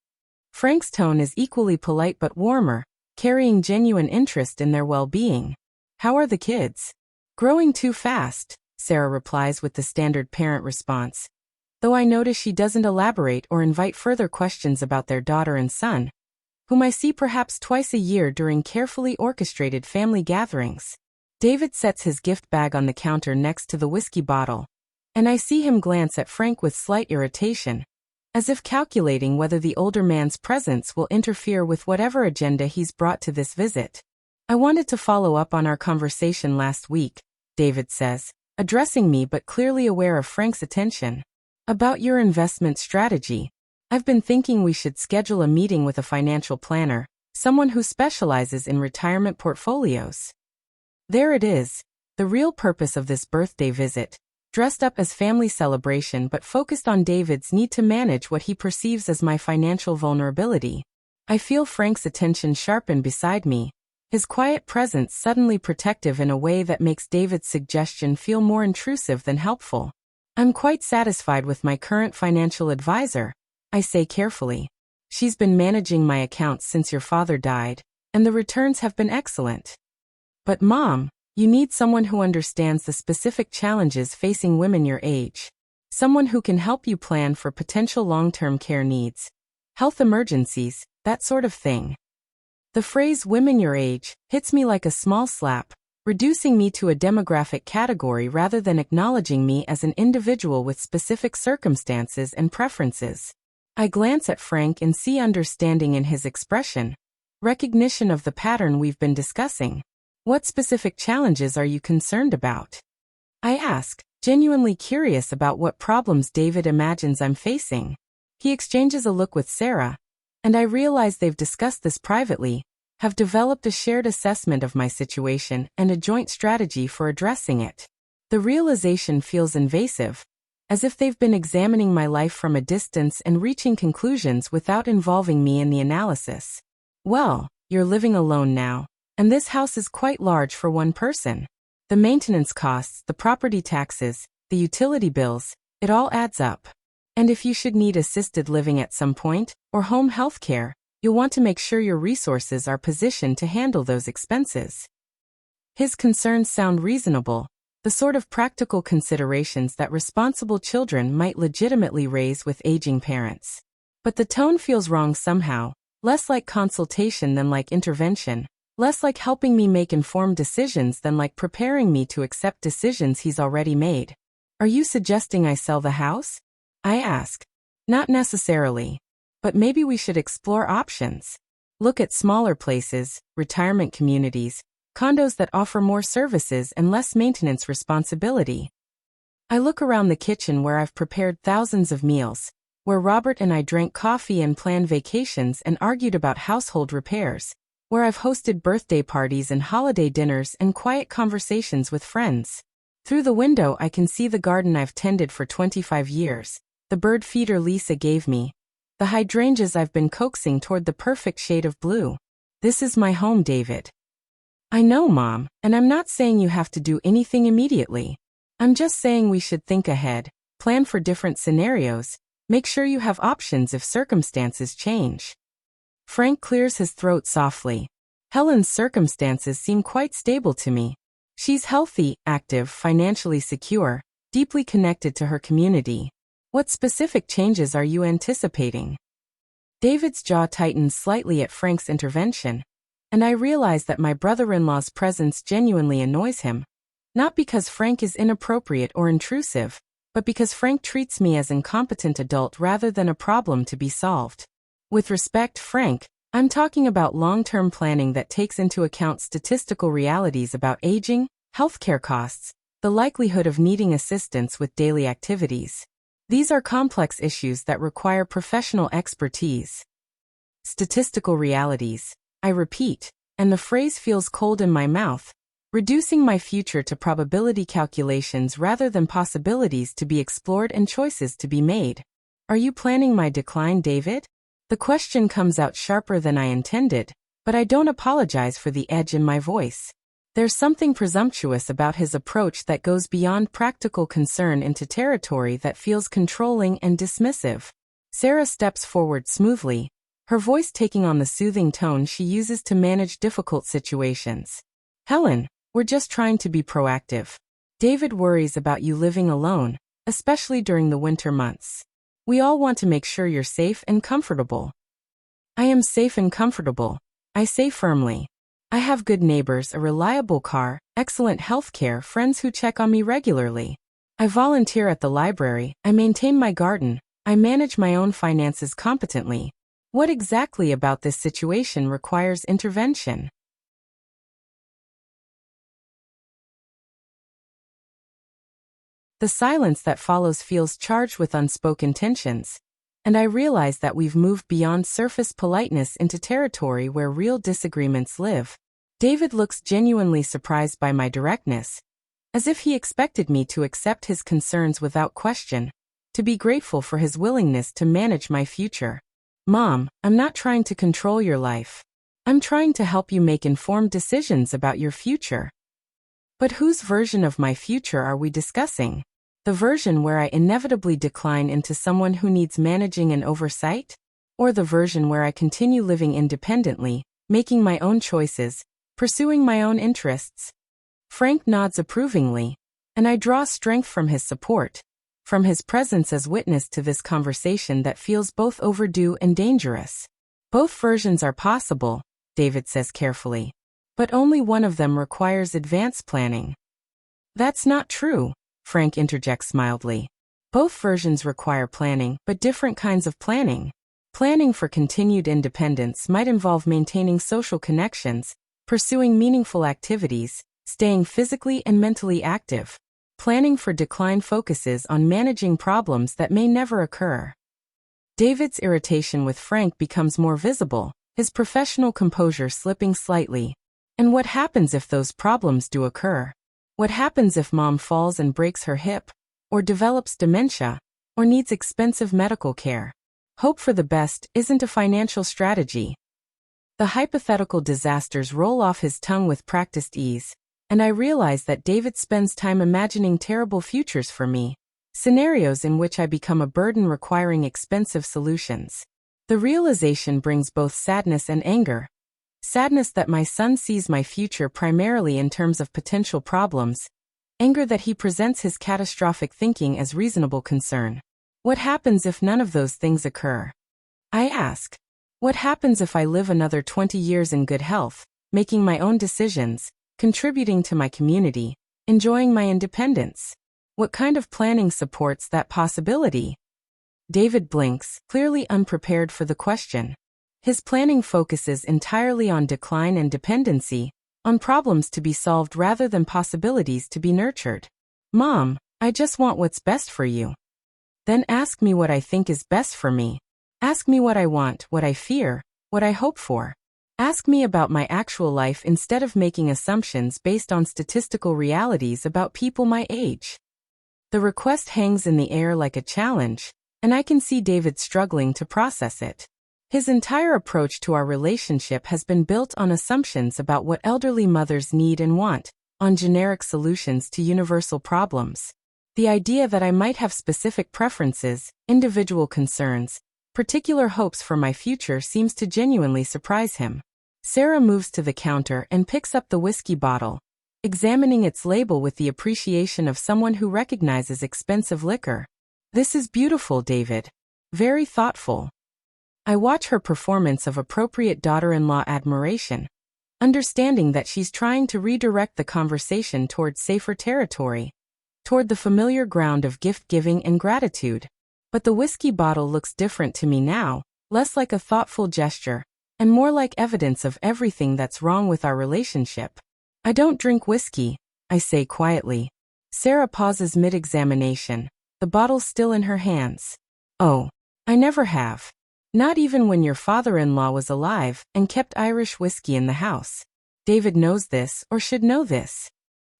Frank's tone is equally polite but warmer, carrying genuine interest in their well-being. How are the kids? Growing too fast, Sarah replies with the standard parent response. Though I notice she doesn't elaborate or invite further questions about their daughter and son, whom I see perhaps twice a year during carefully orchestrated family gatherings. David sets his gift bag on the counter next to the whiskey bottle, and I see him glance at Frank with slight irritation, as if calculating whether the older man's presence will interfere with whatever agenda he's brought to this visit. I wanted to follow up on our conversation last week, David says, addressing me but clearly aware of Frank's attention. About your investment strategy. I've been thinking we should schedule a meeting with a financial planner, someone who specializes in retirement portfolios. There it is, the real purpose of this birthday visit, dressed up as family celebration but focused on David's need to manage what he perceives as my financial vulnerability. I feel Frank's attention sharpen beside me, his quiet presence suddenly protective in a way that makes David's suggestion feel more intrusive than helpful. I'm quite satisfied with my current financial advisor, I say carefully. She's been managing my accounts since your father died, and the returns have been excellent. But Mom, you need someone who understands the specific challenges facing women your age. Someone who can help you plan for potential long-term care needs, health emergencies, that sort of thing. The phrase women your age hits me like a small slap, reducing me to a demographic category rather than acknowledging me as an individual with specific circumstances and preferences. I glance at Frank and see understanding in his expression, recognition of the pattern we've been discussing. What specific challenges are you concerned about? I ask, genuinely curious about what problems David imagines I'm facing. He exchanges a look with Sarah, and I realize they've discussed this privately, have developed a shared assessment of my situation and a joint strategy for addressing it. The realization feels invasive, as if they've been examining my life from a distance and reaching conclusions without involving me in the analysis. Well, you're living alone now, and this house is quite large for one person. The maintenance costs, the property taxes, the utility bills, it all adds up. And if you should need assisted living at some point, or home health care, you'll want to make sure your resources are positioned to handle those expenses. His concerns sound reasonable, the sort of practical considerations that responsible children might legitimately raise with aging parents. But the tone feels wrong somehow, less like consultation than like intervention, less like helping me make informed decisions than like preparing me to accept decisions he's already made. Are you suggesting I sell the house? I ask. Not necessarily. But maybe we should explore options. Look at smaller places, retirement communities, condos that offer more services and less maintenance responsibility. I look around the kitchen where I've prepared thousands of meals, where Robert and I drank coffee and planned vacations and argued about household repairs, where I've hosted birthday parties and holiday dinners and quiet conversations with friends. Through the window I can see the garden I've tended for 25 years, the bird feeder Lisa gave me, the hydrangeas I've been coaxing toward the perfect shade of blue. This is my home, David. I know, Mom, and I'm not saying you have to do anything immediately. I'm just saying we should think ahead, plan for different scenarios, make sure you have options if circumstances change. Frank clears his throat softly. Helen's circumstances seem quite stable to me. She's healthy, active, financially secure, deeply connected to her community. What specific changes are you anticipating? David's jaw tightens slightly at Frank's intervention, and I realize that my brother-in-law's presence genuinely annoys him. Not because Frank is inappropriate or intrusive, but because Frank treats me as an incompetent adult rather than a problem to be solved. With respect, Frank, I'm talking about long-term planning that takes into account statistical realities about aging, healthcare costs, the likelihood of needing assistance with daily activities. These are complex issues that require professional expertise. Statistical realities, I repeat, and the phrase feels cold in my mouth, reducing my future to probability calculations rather than possibilities to be explored and choices to be made. Are you planning my decline, David? The question comes out sharper than I intended, but I don't apologize for the edge in my voice. There's something presumptuous about his approach that goes beyond practical concern into territory that feels controlling and dismissive. Sarah steps forward smoothly, her voice taking on the soothing tone she uses to manage difficult situations. Helen, we're just trying to be proactive. David worries about you living alone, especially during the winter months. We all want to make sure you're safe and comfortable. I am safe and comfortable, I say firmly. I have good neighbors, a reliable car, excellent health care, friends who check on me regularly. I volunteer at the library, I maintain my garden, I manage my own finances competently. What exactly about this situation requires intervention? The silence that follows feels charged with unspoken tensions, and I realize that we've moved beyond surface politeness into territory where real disagreements live. David looks genuinely surprised by my directness, as if he expected me to accept his concerns without question, to be grateful for his willingness to manage my future. Mom, I'm not trying to control your life. I'm trying to help you make informed decisions about your future. But whose version of my future are we discussing? The version where I inevitably decline into someone who needs managing and oversight? Or the version where I continue living independently, making my own choices, pursuing my own interests? Frank nods approvingly, and I draw strength from his support, from his presence as witness to this conversation that feels both overdue and dangerous. Both versions are possible, David says carefully, but only one of them requires advanced planning. That's not true, Frank interjects mildly. Both versions require planning, but different kinds of planning. Planning for continued independence might involve maintaining social connections, pursuing meaningful activities, staying physically and mentally active. Planning for decline focuses on managing problems that may never occur. David's irritation with Frank becomes more visible, his professional composure slipping slightly. And what happens if those problems do occur? What happens if Mom falls and breaks her hip, or develops dementia, or needs expensive medical care? Hope for the best isn't a financial strategy. The hypothetical disasters roll off his tongue with practiced ease, and I realize that David spends time imagining terrible futures for me, scenarios in which I become a burden requiring expensive solutions. The realization brings both sadness and anger. Sadness that my son sees my future primarily in terms of potential problems, anger that he presents his catastrophic thinking as reasonable concern. What happens if none of those things occur? I ask. What happens if I live another 20 years in good health, making my own decisions, contributing to my community, enjoying my independence? What kind of planning supports that possibility? David blinks, clearly unprepared for the question. His planning focuses entirely on decline and dependency, on problems to be solved rather than possibilities to be nurtured. Mom, I just want what's best for you. Then ask me what I think is best for me. Ask me what I want, what I fear, what I hope for. Ask me about my actual life instead of making assumptions based on statistical realities about people my age. The request hangs in the air like a challenge, and I can see David struggling to process it. His entire approach to our relationship has been built on assumptions about what elderly mothers need and want, on generic solutions to universal problems. The idea that I might have specific preferences, individual concerns, particular hopes for my future seems to genuinely surprise him. Sarah moves to the counter and picks up the whiskey bottle, examining its label with the appreciation of someone who recognizes expensive liquor. This is beautiful, David. Very thoughtful. I watch her performance of appropriate daughter-in-law admiration, understanding that she's trying to redirect the conversation toward safer territory, toward the familiar ground of gift-giving and gratitude. But the whiskey bottle looks different to me now, less like a thoughtful gesture, and more like evidence of everything that's wrong with our relationship. I don't drink whiskey, I say quietly. Sarah pauses mid-examination, the bottle still in her hands. Oh, I never have. Not even when your father-in-law was alive and kept Irish whiskey in the house. David knows this, or should know this.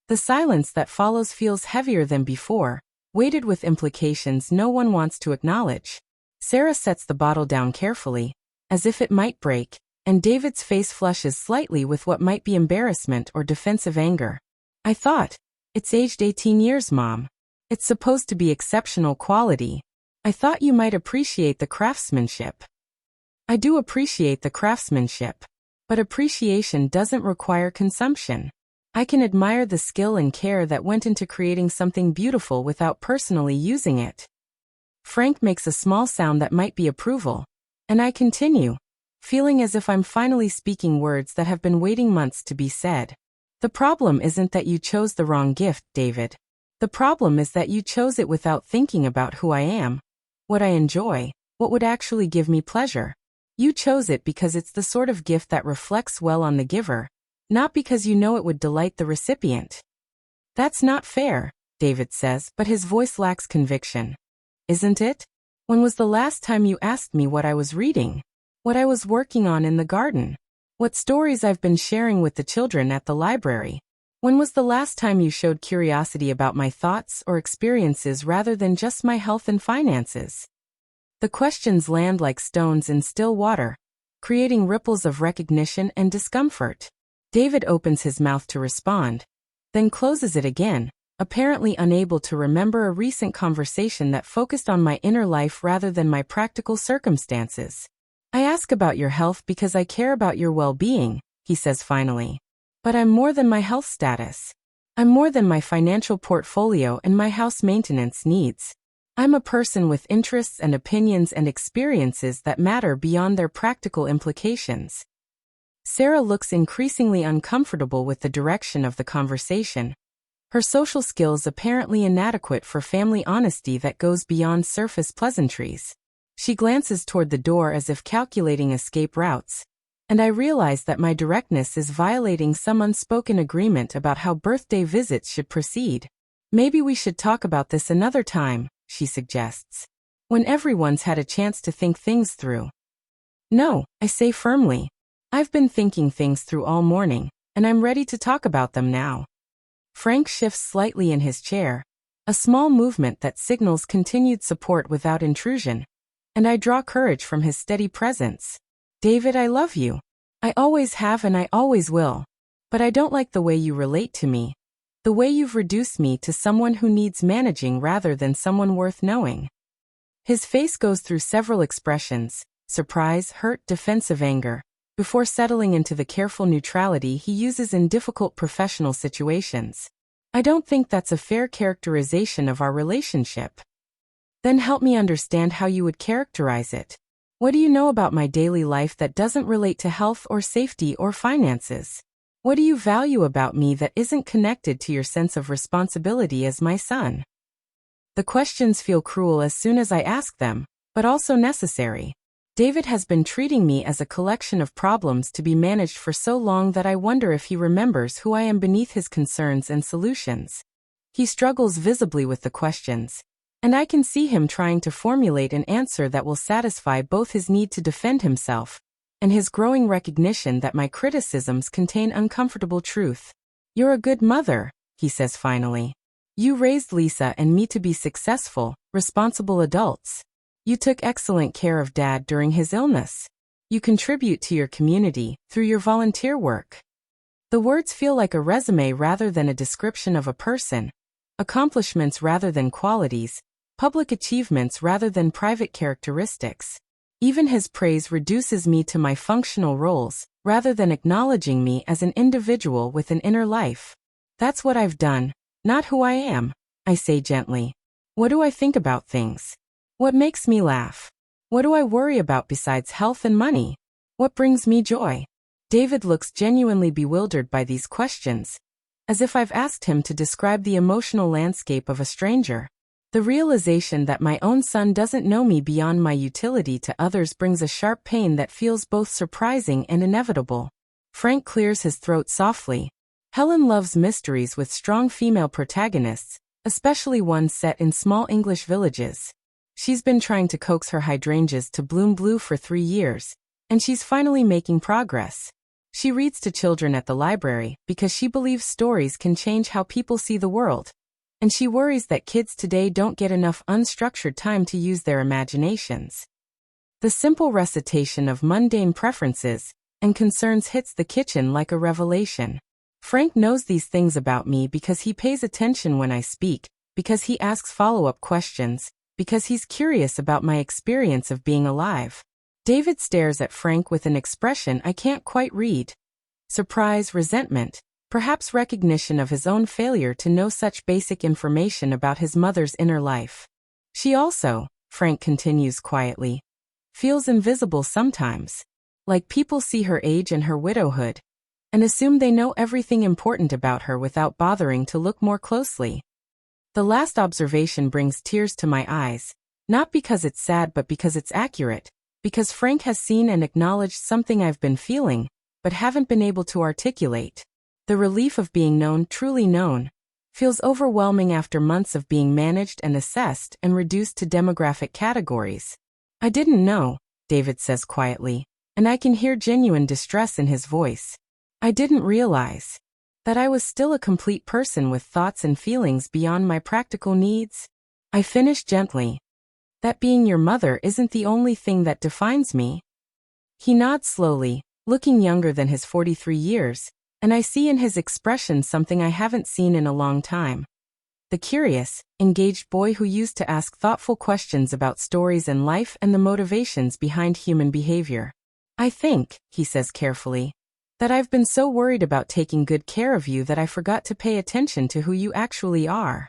The silence that follows feels heavier than before, weighted with implications no one wants to acknowledge. Sarah sets the bottle down carefully, as if it might break, and David's face flushes slightly with what might be embarrassment or defensive anger. I thought, it's aged 18 years, Mom. It's supposed to be exceptional quality. I thought you might appreciate the craftsmanship. I do appreciate the craftsmanship, but appreciation doesn't require consumption. I can admire the skill and care that went into creating something beautiful without personally using it. Frank makes a small sound that might be approval, and I continue, feeling as if I'm finally speaking words that have been waiting months to be said. The problem isn't that you chose the wrong gift, David. The problem is that you chose it without thinking about who I am, what I enjoy, what would actually give me pleasure. You chose it because it's the sort of gift that reflects well on the giver, not because you know it would delight the recipient. That's not fair, David says, but his voice lacks conviction. Isn't it? When was the last time you asked me what I was reading? What I was working on in the garden? What stories I've been sharing with the children at the library? When was the last time you showed curiosity about my thoughts or experiences rather than just my health and finances? The questions land like stones in still water, creating ripples of recognition and discomfort. David opens his mouth to respond, then closes it again, apparently unable to remember a recent conversation that focused on my inner life rather than my practical circumstances. I ask about your health because I care about your well-being, he says finally. But I'm more than my health status. I'm more than my financial portfolio and my house maintenance needs. I'm a person with interests and opinions and experiences that matter beyond their practical implications. Sarah looks increasingly uncomfortable with the direction of the conversation. Her social skills apparently inadequate for family honesty that goes beyond surface pleasantries. She glances toward the door as if calculating escape routes, and I realize that my directness is violating some unspoken agreement about how birthday visits should proceed. Maybe we should talk about this another time, she suggests, when everyone's had a chance to think things through. No, I say firmly. I've been thinking things through all morning, and I'm ready to talk about them now. Frank shifts slightly in his chair, a small movement that signals continued support without intrusion, and I draw courage from his steady presence. David, I love you. I always have and I always will. But I don't like the way you relate to me. The way you've reduced me to someone who needs managing rather than someone worth knowing. His face goes through several expressions: surprise, hurt, defensive anger, before settling into the careful neutrality he uses in difficult professional situations. I don't think that's a fair characterization of our relationship. Then help me understand how you would characterize it. What do you know about my daily life that doesn't relate to health or safety or finances? What do you value about me that isn't connected to your sense of responsibility as my son? The questions feel cruel as soon as I ask them, but also necessary. David has been treating me as a collection of problems to be managed for so long that I wonder if he remembers who I am beneath his concerns and solutions. He struggles visibly with the questions, and I can see him trying to formulate an answer that will satisfy both his need to defend himself and his growing recognition that my criticisms contain uncomfortable truth. You're a good mother, he says finally. You raised Lisa and me to be successful, responsible adults. You took excellent care of Dad during his illness. You contribute to your community through your volunteer work. The words feel like a resume rather than a description of a person, accomplishments rather than qualities, public achievements rather than private characteristics. Even his praise reduces me to my functional roles, rather than acknowledging me as an individual with an inner life. That's what I've done, not who I am, I say gently. What do I think about things? What makes me laugh? What do I worry about besides health and money? What brings me joy? David looks genuinely bewildered by these questions, as if I've asked him to describe the emotional landscape of a stranger. The realization that my own son doesn't know me beyond my utility to others brings a sharp pain that feels both surprising and inevitable. Frank clears his throat softly. Helen loves mysteries with strong female protagonists, especially ones set in small English villages. She's been trying to coax her hydrangeas to bloom blue for 3 years, and she's finally making progress. She reads to children at the library because she believes stories can change how people see the world, and she worries that kids today don't get enough unstructured time to use their imaginations. The simple recitation of mundane preferences and concerns hits the kitchen like a revelation. Frank knows these things about me because he pays attention when I speak, because he asks follow-up questions, because he's curious about my experience of being alive. David stares at Frank with an expression I can't quite read. Surprise, resentment, perhaps recognition of his own failure to know such basic information about his mother's inner life. She also, Frank continues quietly, feels invisible sometimes. Like people see her age and her widowhood, and assume they know everything important about her without bothering to look more closely. The last observation brings tears to my eyes, not because it's sad but because it's accurate, because Frank has seen and acknowledged something I've been feeling, but haven't been able to articulate. The relief of being known, truly known, feels overwhelming after months of being managed and assessed and reduced to demographic categories. I didn't know, David says quietly, and I can hear genuine distress in his voice. I didn't realize that I was still a complete person with thoughts and feelings beyond my practical needs. I finish gently. That being your mother isn't the only thing that defines me. He nods slowly, looking younger than his 43 years, and I see in his expression something I haven't seen in a long time. The curious, engaged boy who used to ask thoughtful questions about stories and life and the motivations behind human behavior. I think, he says carefully, that I've been so worried about taking good care of you that I forgot to pay attention to who you actually are.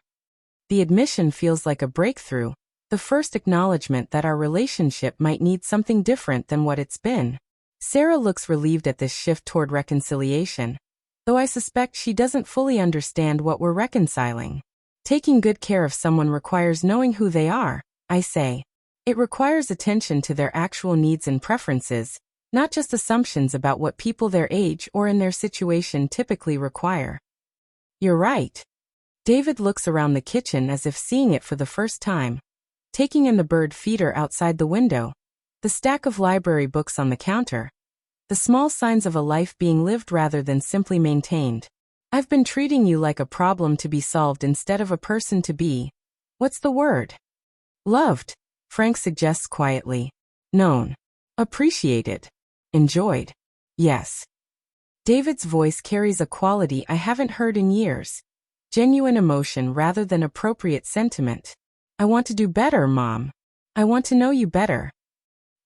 The admission feels like a breakthrough, the first acknowledgement that our relationship might need something different than what it's been. Sarah looks relieved at this shift toward reconciliation, though I suspect she doesn't fully understand what we're reconciling. Taking good care of someone requires knowing who they are, I say. It requires attention to their actual needs and preferences, not just assumptions about what people their age or in their situation typically require. You're right. David looks around the kitchen as if seeing it for the first time, taking in the bird feeder outside the window, the stack of library books on the counter, the small signs of a life being lived rather than simply maintained. I've been treating you like a problem to be solved instead of a person to be, what's the word? Loved, Frank suggests quietly. Known. Appreciated. Enjoyed. Yes. David's voice carries a quality I haven't heard in years. Genuine emotion rather than appropriate sentiment. I want to do better, Mom. I want to know you better.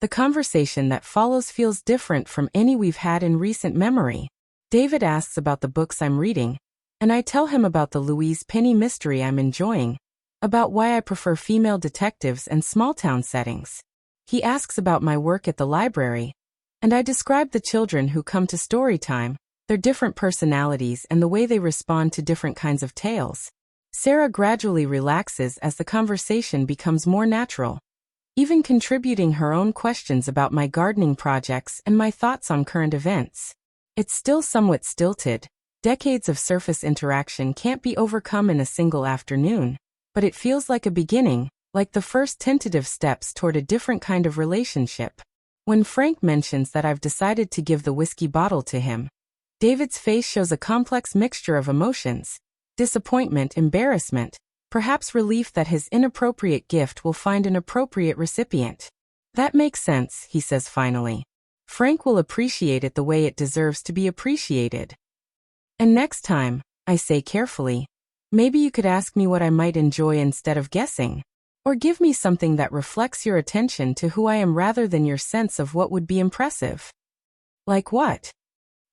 The conversation that follows feels different from any we've had in recent memory. David asks about the books I'm reading, and I tell him about the Louise Penny mystery I'm enjoying, about why I prefer female detectives and small-town settings. He asks about my work at the library, and I describe the children who come to story time, their different personalities and the way they respond to different kinds of tales. Sarah gradually relaxes as the conversation becomes more natural, even contributing her own questions about my gardening projects and my thoughts on current events. It's still somewhat stilted. Decades of surface interaction can't be overcome in a single afternoon, but it feels like a beginning, like the first tentative steps toward a different kind of relationship. When Frank mentions that I've decided to give the whiskey bottle to him, David's face shows a complex mixture of emotions. Disappointment, embarrassment, perhaps relief that his inappropriate gift will find an appropriate recipient. That makes sense, he says finally. Frank will appreciate it the way it deserves to be appreciated. And next time, I say carefully, maybe you could ask me what I might enjoy instead of guessing. Or give me something that reflects your attention to who I am rather than your sense of what would be impressive. Like what?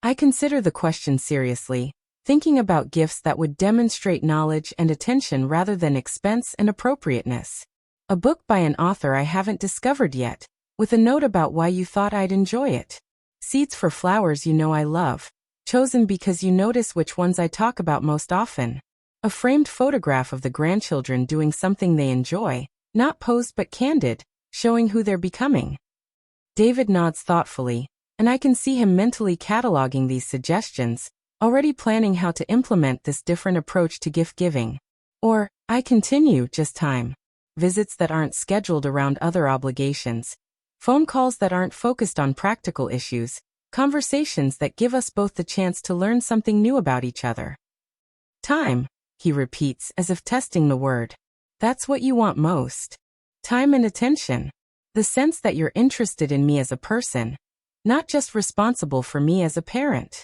I consider the question seriously, thinking about gifts that would demonstrate knowledge and attention rather than expense and appropriateness. A book by an author I haven't discovered yet, with a note about why you thought I'd enjoy it. Seeds for flowers you know I love, chosen because you notice which ones I talk about most often. A framed photograph of the grandchildren doing something they enjoy, not posed but candid, showing who they're becoming. David nods thoughtfully, and I can see him mentally cataloging these suggestions, already planning how to implement this different approach to gift giving. Or, I continue, just time. visits that aren't scheduled around other obligations, phone calls that aren't focused on practical issues, conversations that give us both the chance to learn something new about each other. Time, he repeats as if testing the word. That's what you want most. Time and attention. The sense that you're interested in me as a person, not just responsible for me as a parent.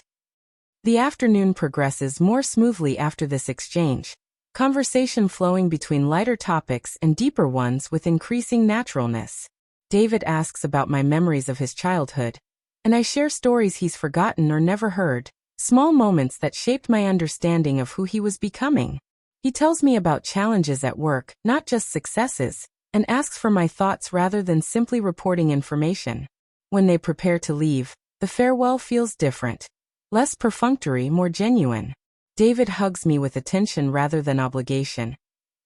The afternoon progresses more smoothly after this exchange, conversation flowing between lighter topics and deeper ones with increasing naturalness. David asks about my memories of his childhood, and I share stories he's forgotten or never heard, small moments that shaped my understanding of who he was becoming. He tells me about challenges at work, not just successes, and asks for my thoughts rather than simply reporting information. When they prepare to leave, the farewell feels different. Less perfunctory, more genuine. David hugs me with attention rather than obligation,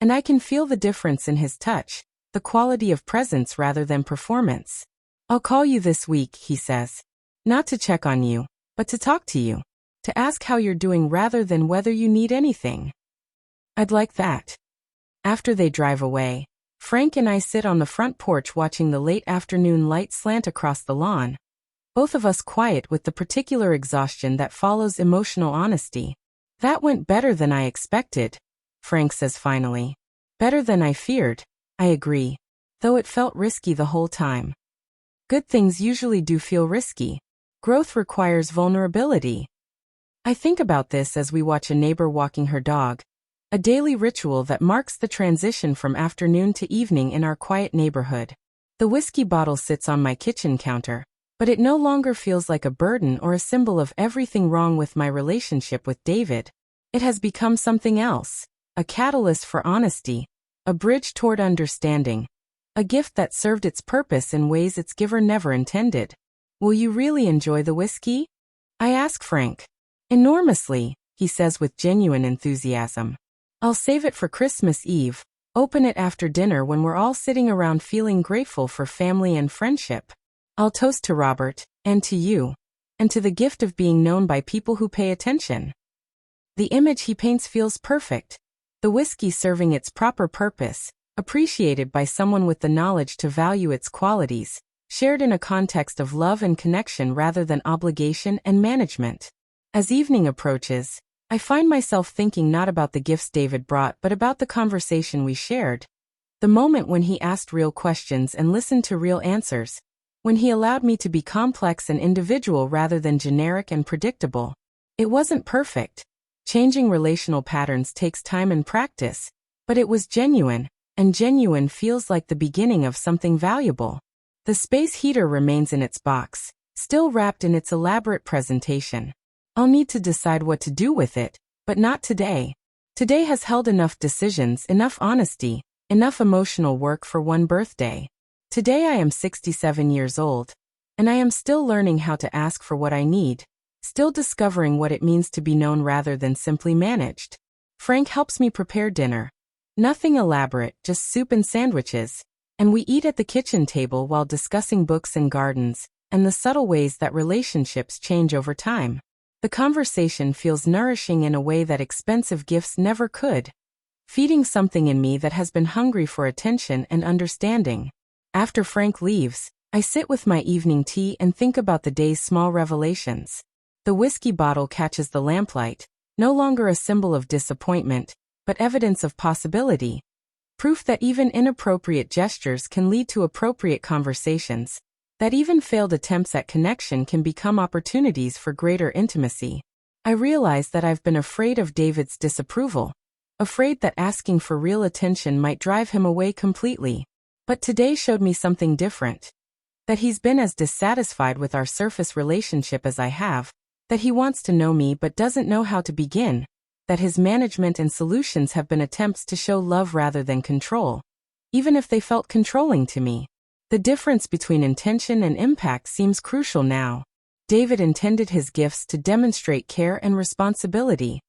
and I can feel the difference in his touch, the quality of presence rather than performance. I'll call you this week, he says. Not to check on you, but to talk to you. To ask how you're doing rather than whether you need anything. I'd like that. After they drive away, Frank and I sit on the front porch watching the late afternoon light slant across the lawn. Both of us quiet with the particular exhaustion that follows emotional honesty. That went better than I expected, Frank says finally. Better than I feared, I agree, though it felt risky the whole time. Good things usually do feel risky. Growth requires vulnerability. I think about this as we watch a neighbor walking her dog, a daily ritual that marks the transition from afternoon to evening in our quiet neighborhood. The whiskey bottle sits on my kitchen counter, but it no longer feels like a burden or a symbol of everything wrong with my relationship with David. It has become something else, a catalyst for honesty, a bridge toward understanding, a gift that served its purpose in ways its giver never intended. Will you really enjoy the whiskey? I ask Frank. Enormously, he says with genuine enthusiasm. I'll save it for Christmas Eve, open it after dinner when we're all sitting around feeling grateful for family and friendship. I'll toast to Robert, and to you, and to the gift of being known by people who pay attention. The image he paints feels perfect. The whiskey serving its proper purpose, appreciated by someone with the knowledge to value its qualities, shared in a context of love and connection rather than obligation and management. As evening approaches, I find myself thinking not about the gifts David brought but about the conversation we shared. The moment when he asked real questions and listened to real answers. When he allowed me to be complex and individual rather than generic and predictable. It wasn't perfect. Changing relational patterns takes time and practice, but it was genuine, and genuine feels like the beginning of something valuable. The space heater remains in its box, still wrapped in its elaborate presentation. I'll need to decide what to do with it, but not today. Today has held enough decisions, enough honesty, enough emotional work for one birthday. Today I am 67 years old, and I am still learning how to ask for what I need, still discovering what it means to be known rather than simply managed. Frank helps me prepare dinner. Nothing elaborate, just soup and sandwiches, and we eat at the kitchen table while discussing books and gardens, and the subtle ways that relationships change over time. The conversation feels nourishing in a way that expensive gifts never could, feeding something in me that has been hungry for attention and understanding. After Frank leaves, I sit with my evening tea and think about the day's small revelations. The whiskey bottle catches the lamplight, no longer a symbol of disappointment, but evidence of possibility. Proof that even inappropriate gestures can lead to appropriate conversations. That even failed attempts at connection can become opportunities for greater intimacy. I realize that I've been afraid of David's disapproval, afraid that asking for real attention might drive him away completely. But today showed me something different. That he's been as dissatisfied with our surface relationship as I have, that he wants to know me but doesn't know how to begin, that his management and solutions have been attempts to show love rather than control, even if they felt controlling to me. The difference between intention and impact seems crucial now. David intended his gifts to demonstrate care and responsibility.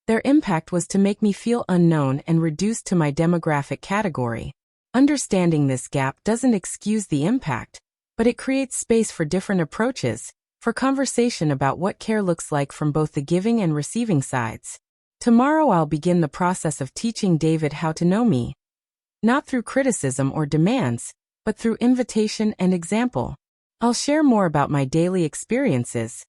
Their impact was to make me feel unknown and reduced to my demographic category. Understanding this gap doesn't excuse the impact, but it creates space for different approaches, for conversation about what care looks like from both the giving and receiving sides. Tomorrow I'll begin the process of teaching David how to know me. not through criticism or demands, but through invitation and example. I'll share more about my daily experiences,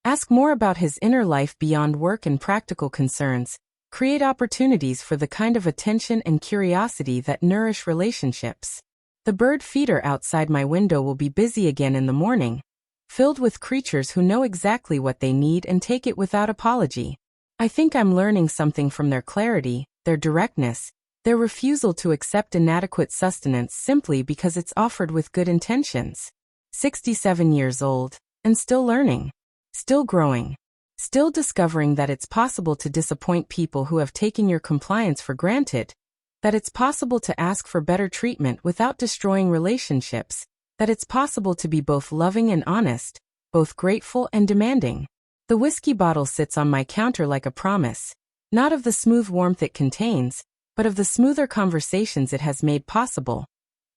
ask more about his inner life beyond work and practical concerns, create opportunities for the kind of attention and curiosity that nourish relationships. The bird feeder outside my window will be busy again in the morning, filled with creatures who know exactly what they need and take it without apology. I think I'm learning something from their clarity, their directness, their refusal to accept inadequate sustenance simply because it's offered with good intentions. 67 years old, and still learning, still growing, still discovering that it's possible to disappoint people who have taken your compliance for granted, that it's possible to ask for better treatment without destroying relationships, that it's possible to be both loving and honest, both grateful and demanding. The whiskey bottle sits on my counter like a promise, not of the smooth warmth it contains, but of the smoother conversations it has made possible,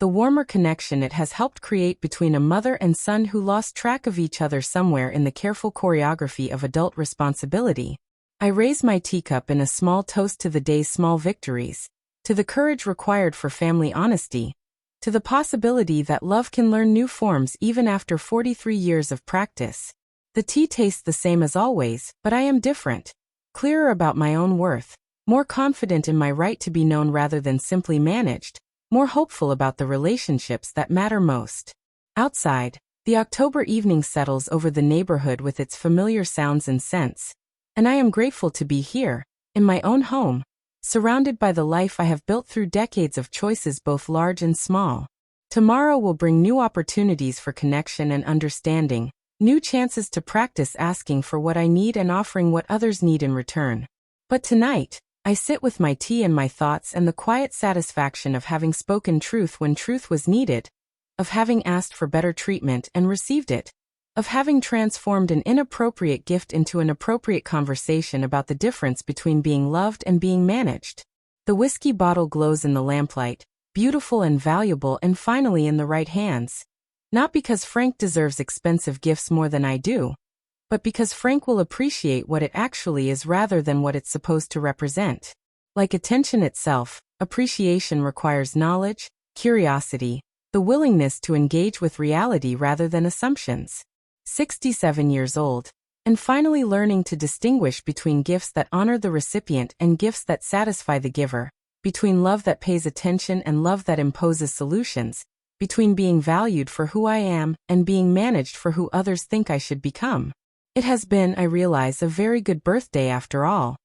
the warmer connection it has helped create between a mother and son who lost track of each other somewhere in the careful choreography of adult responsibility. I raise my teacup in a small toast to the day's small victories, to the courage required for family honesty, to the possibility that love can learn new forms even after 43 years of practice. The tea tastes the same as always, but I am different, clearer about my own worth, more confident in my right to be known rather than simply managed, more hopeful about the relationships that matter most. Outside, the October evening settles over the neighborhood with its familiar sounds and scents, and I am grateful to be here, in my own home, surrounded by the life I have built through decades of choices both large and small. Tomorrow will bring new opportunities for connection and understanding, new chances to practice asking for what I need and offering what others need in return. But tonight, I sit with my tea and my thoughts and the quiet satisfaction of having spoken truth when truth was needed, of having asked for better treatment and received it, of having transformed an inappropriate gift into an appropriate conversation about the difference between being loved and being managed. The whiskey bottle glows in the lamplight, beautiful and valuable and finally in the right hands. Not because Frank deserves expensive gifts more than I do, but because Frank will appreciate what it actually is rather than what it's supposed to represent. Like attention itself, appreciation requires knowledge, curiosity, the willingness to engage with reality rather than assumptions. 67 years old, and finally learning to distinguish between gifts that honor the recipient and gifts that satisfy the giver, between love that pays attention and love that imposes solutions, between being valued for who I am and being managed for who others think I should become. It has been, I realize, a very good birthday after all.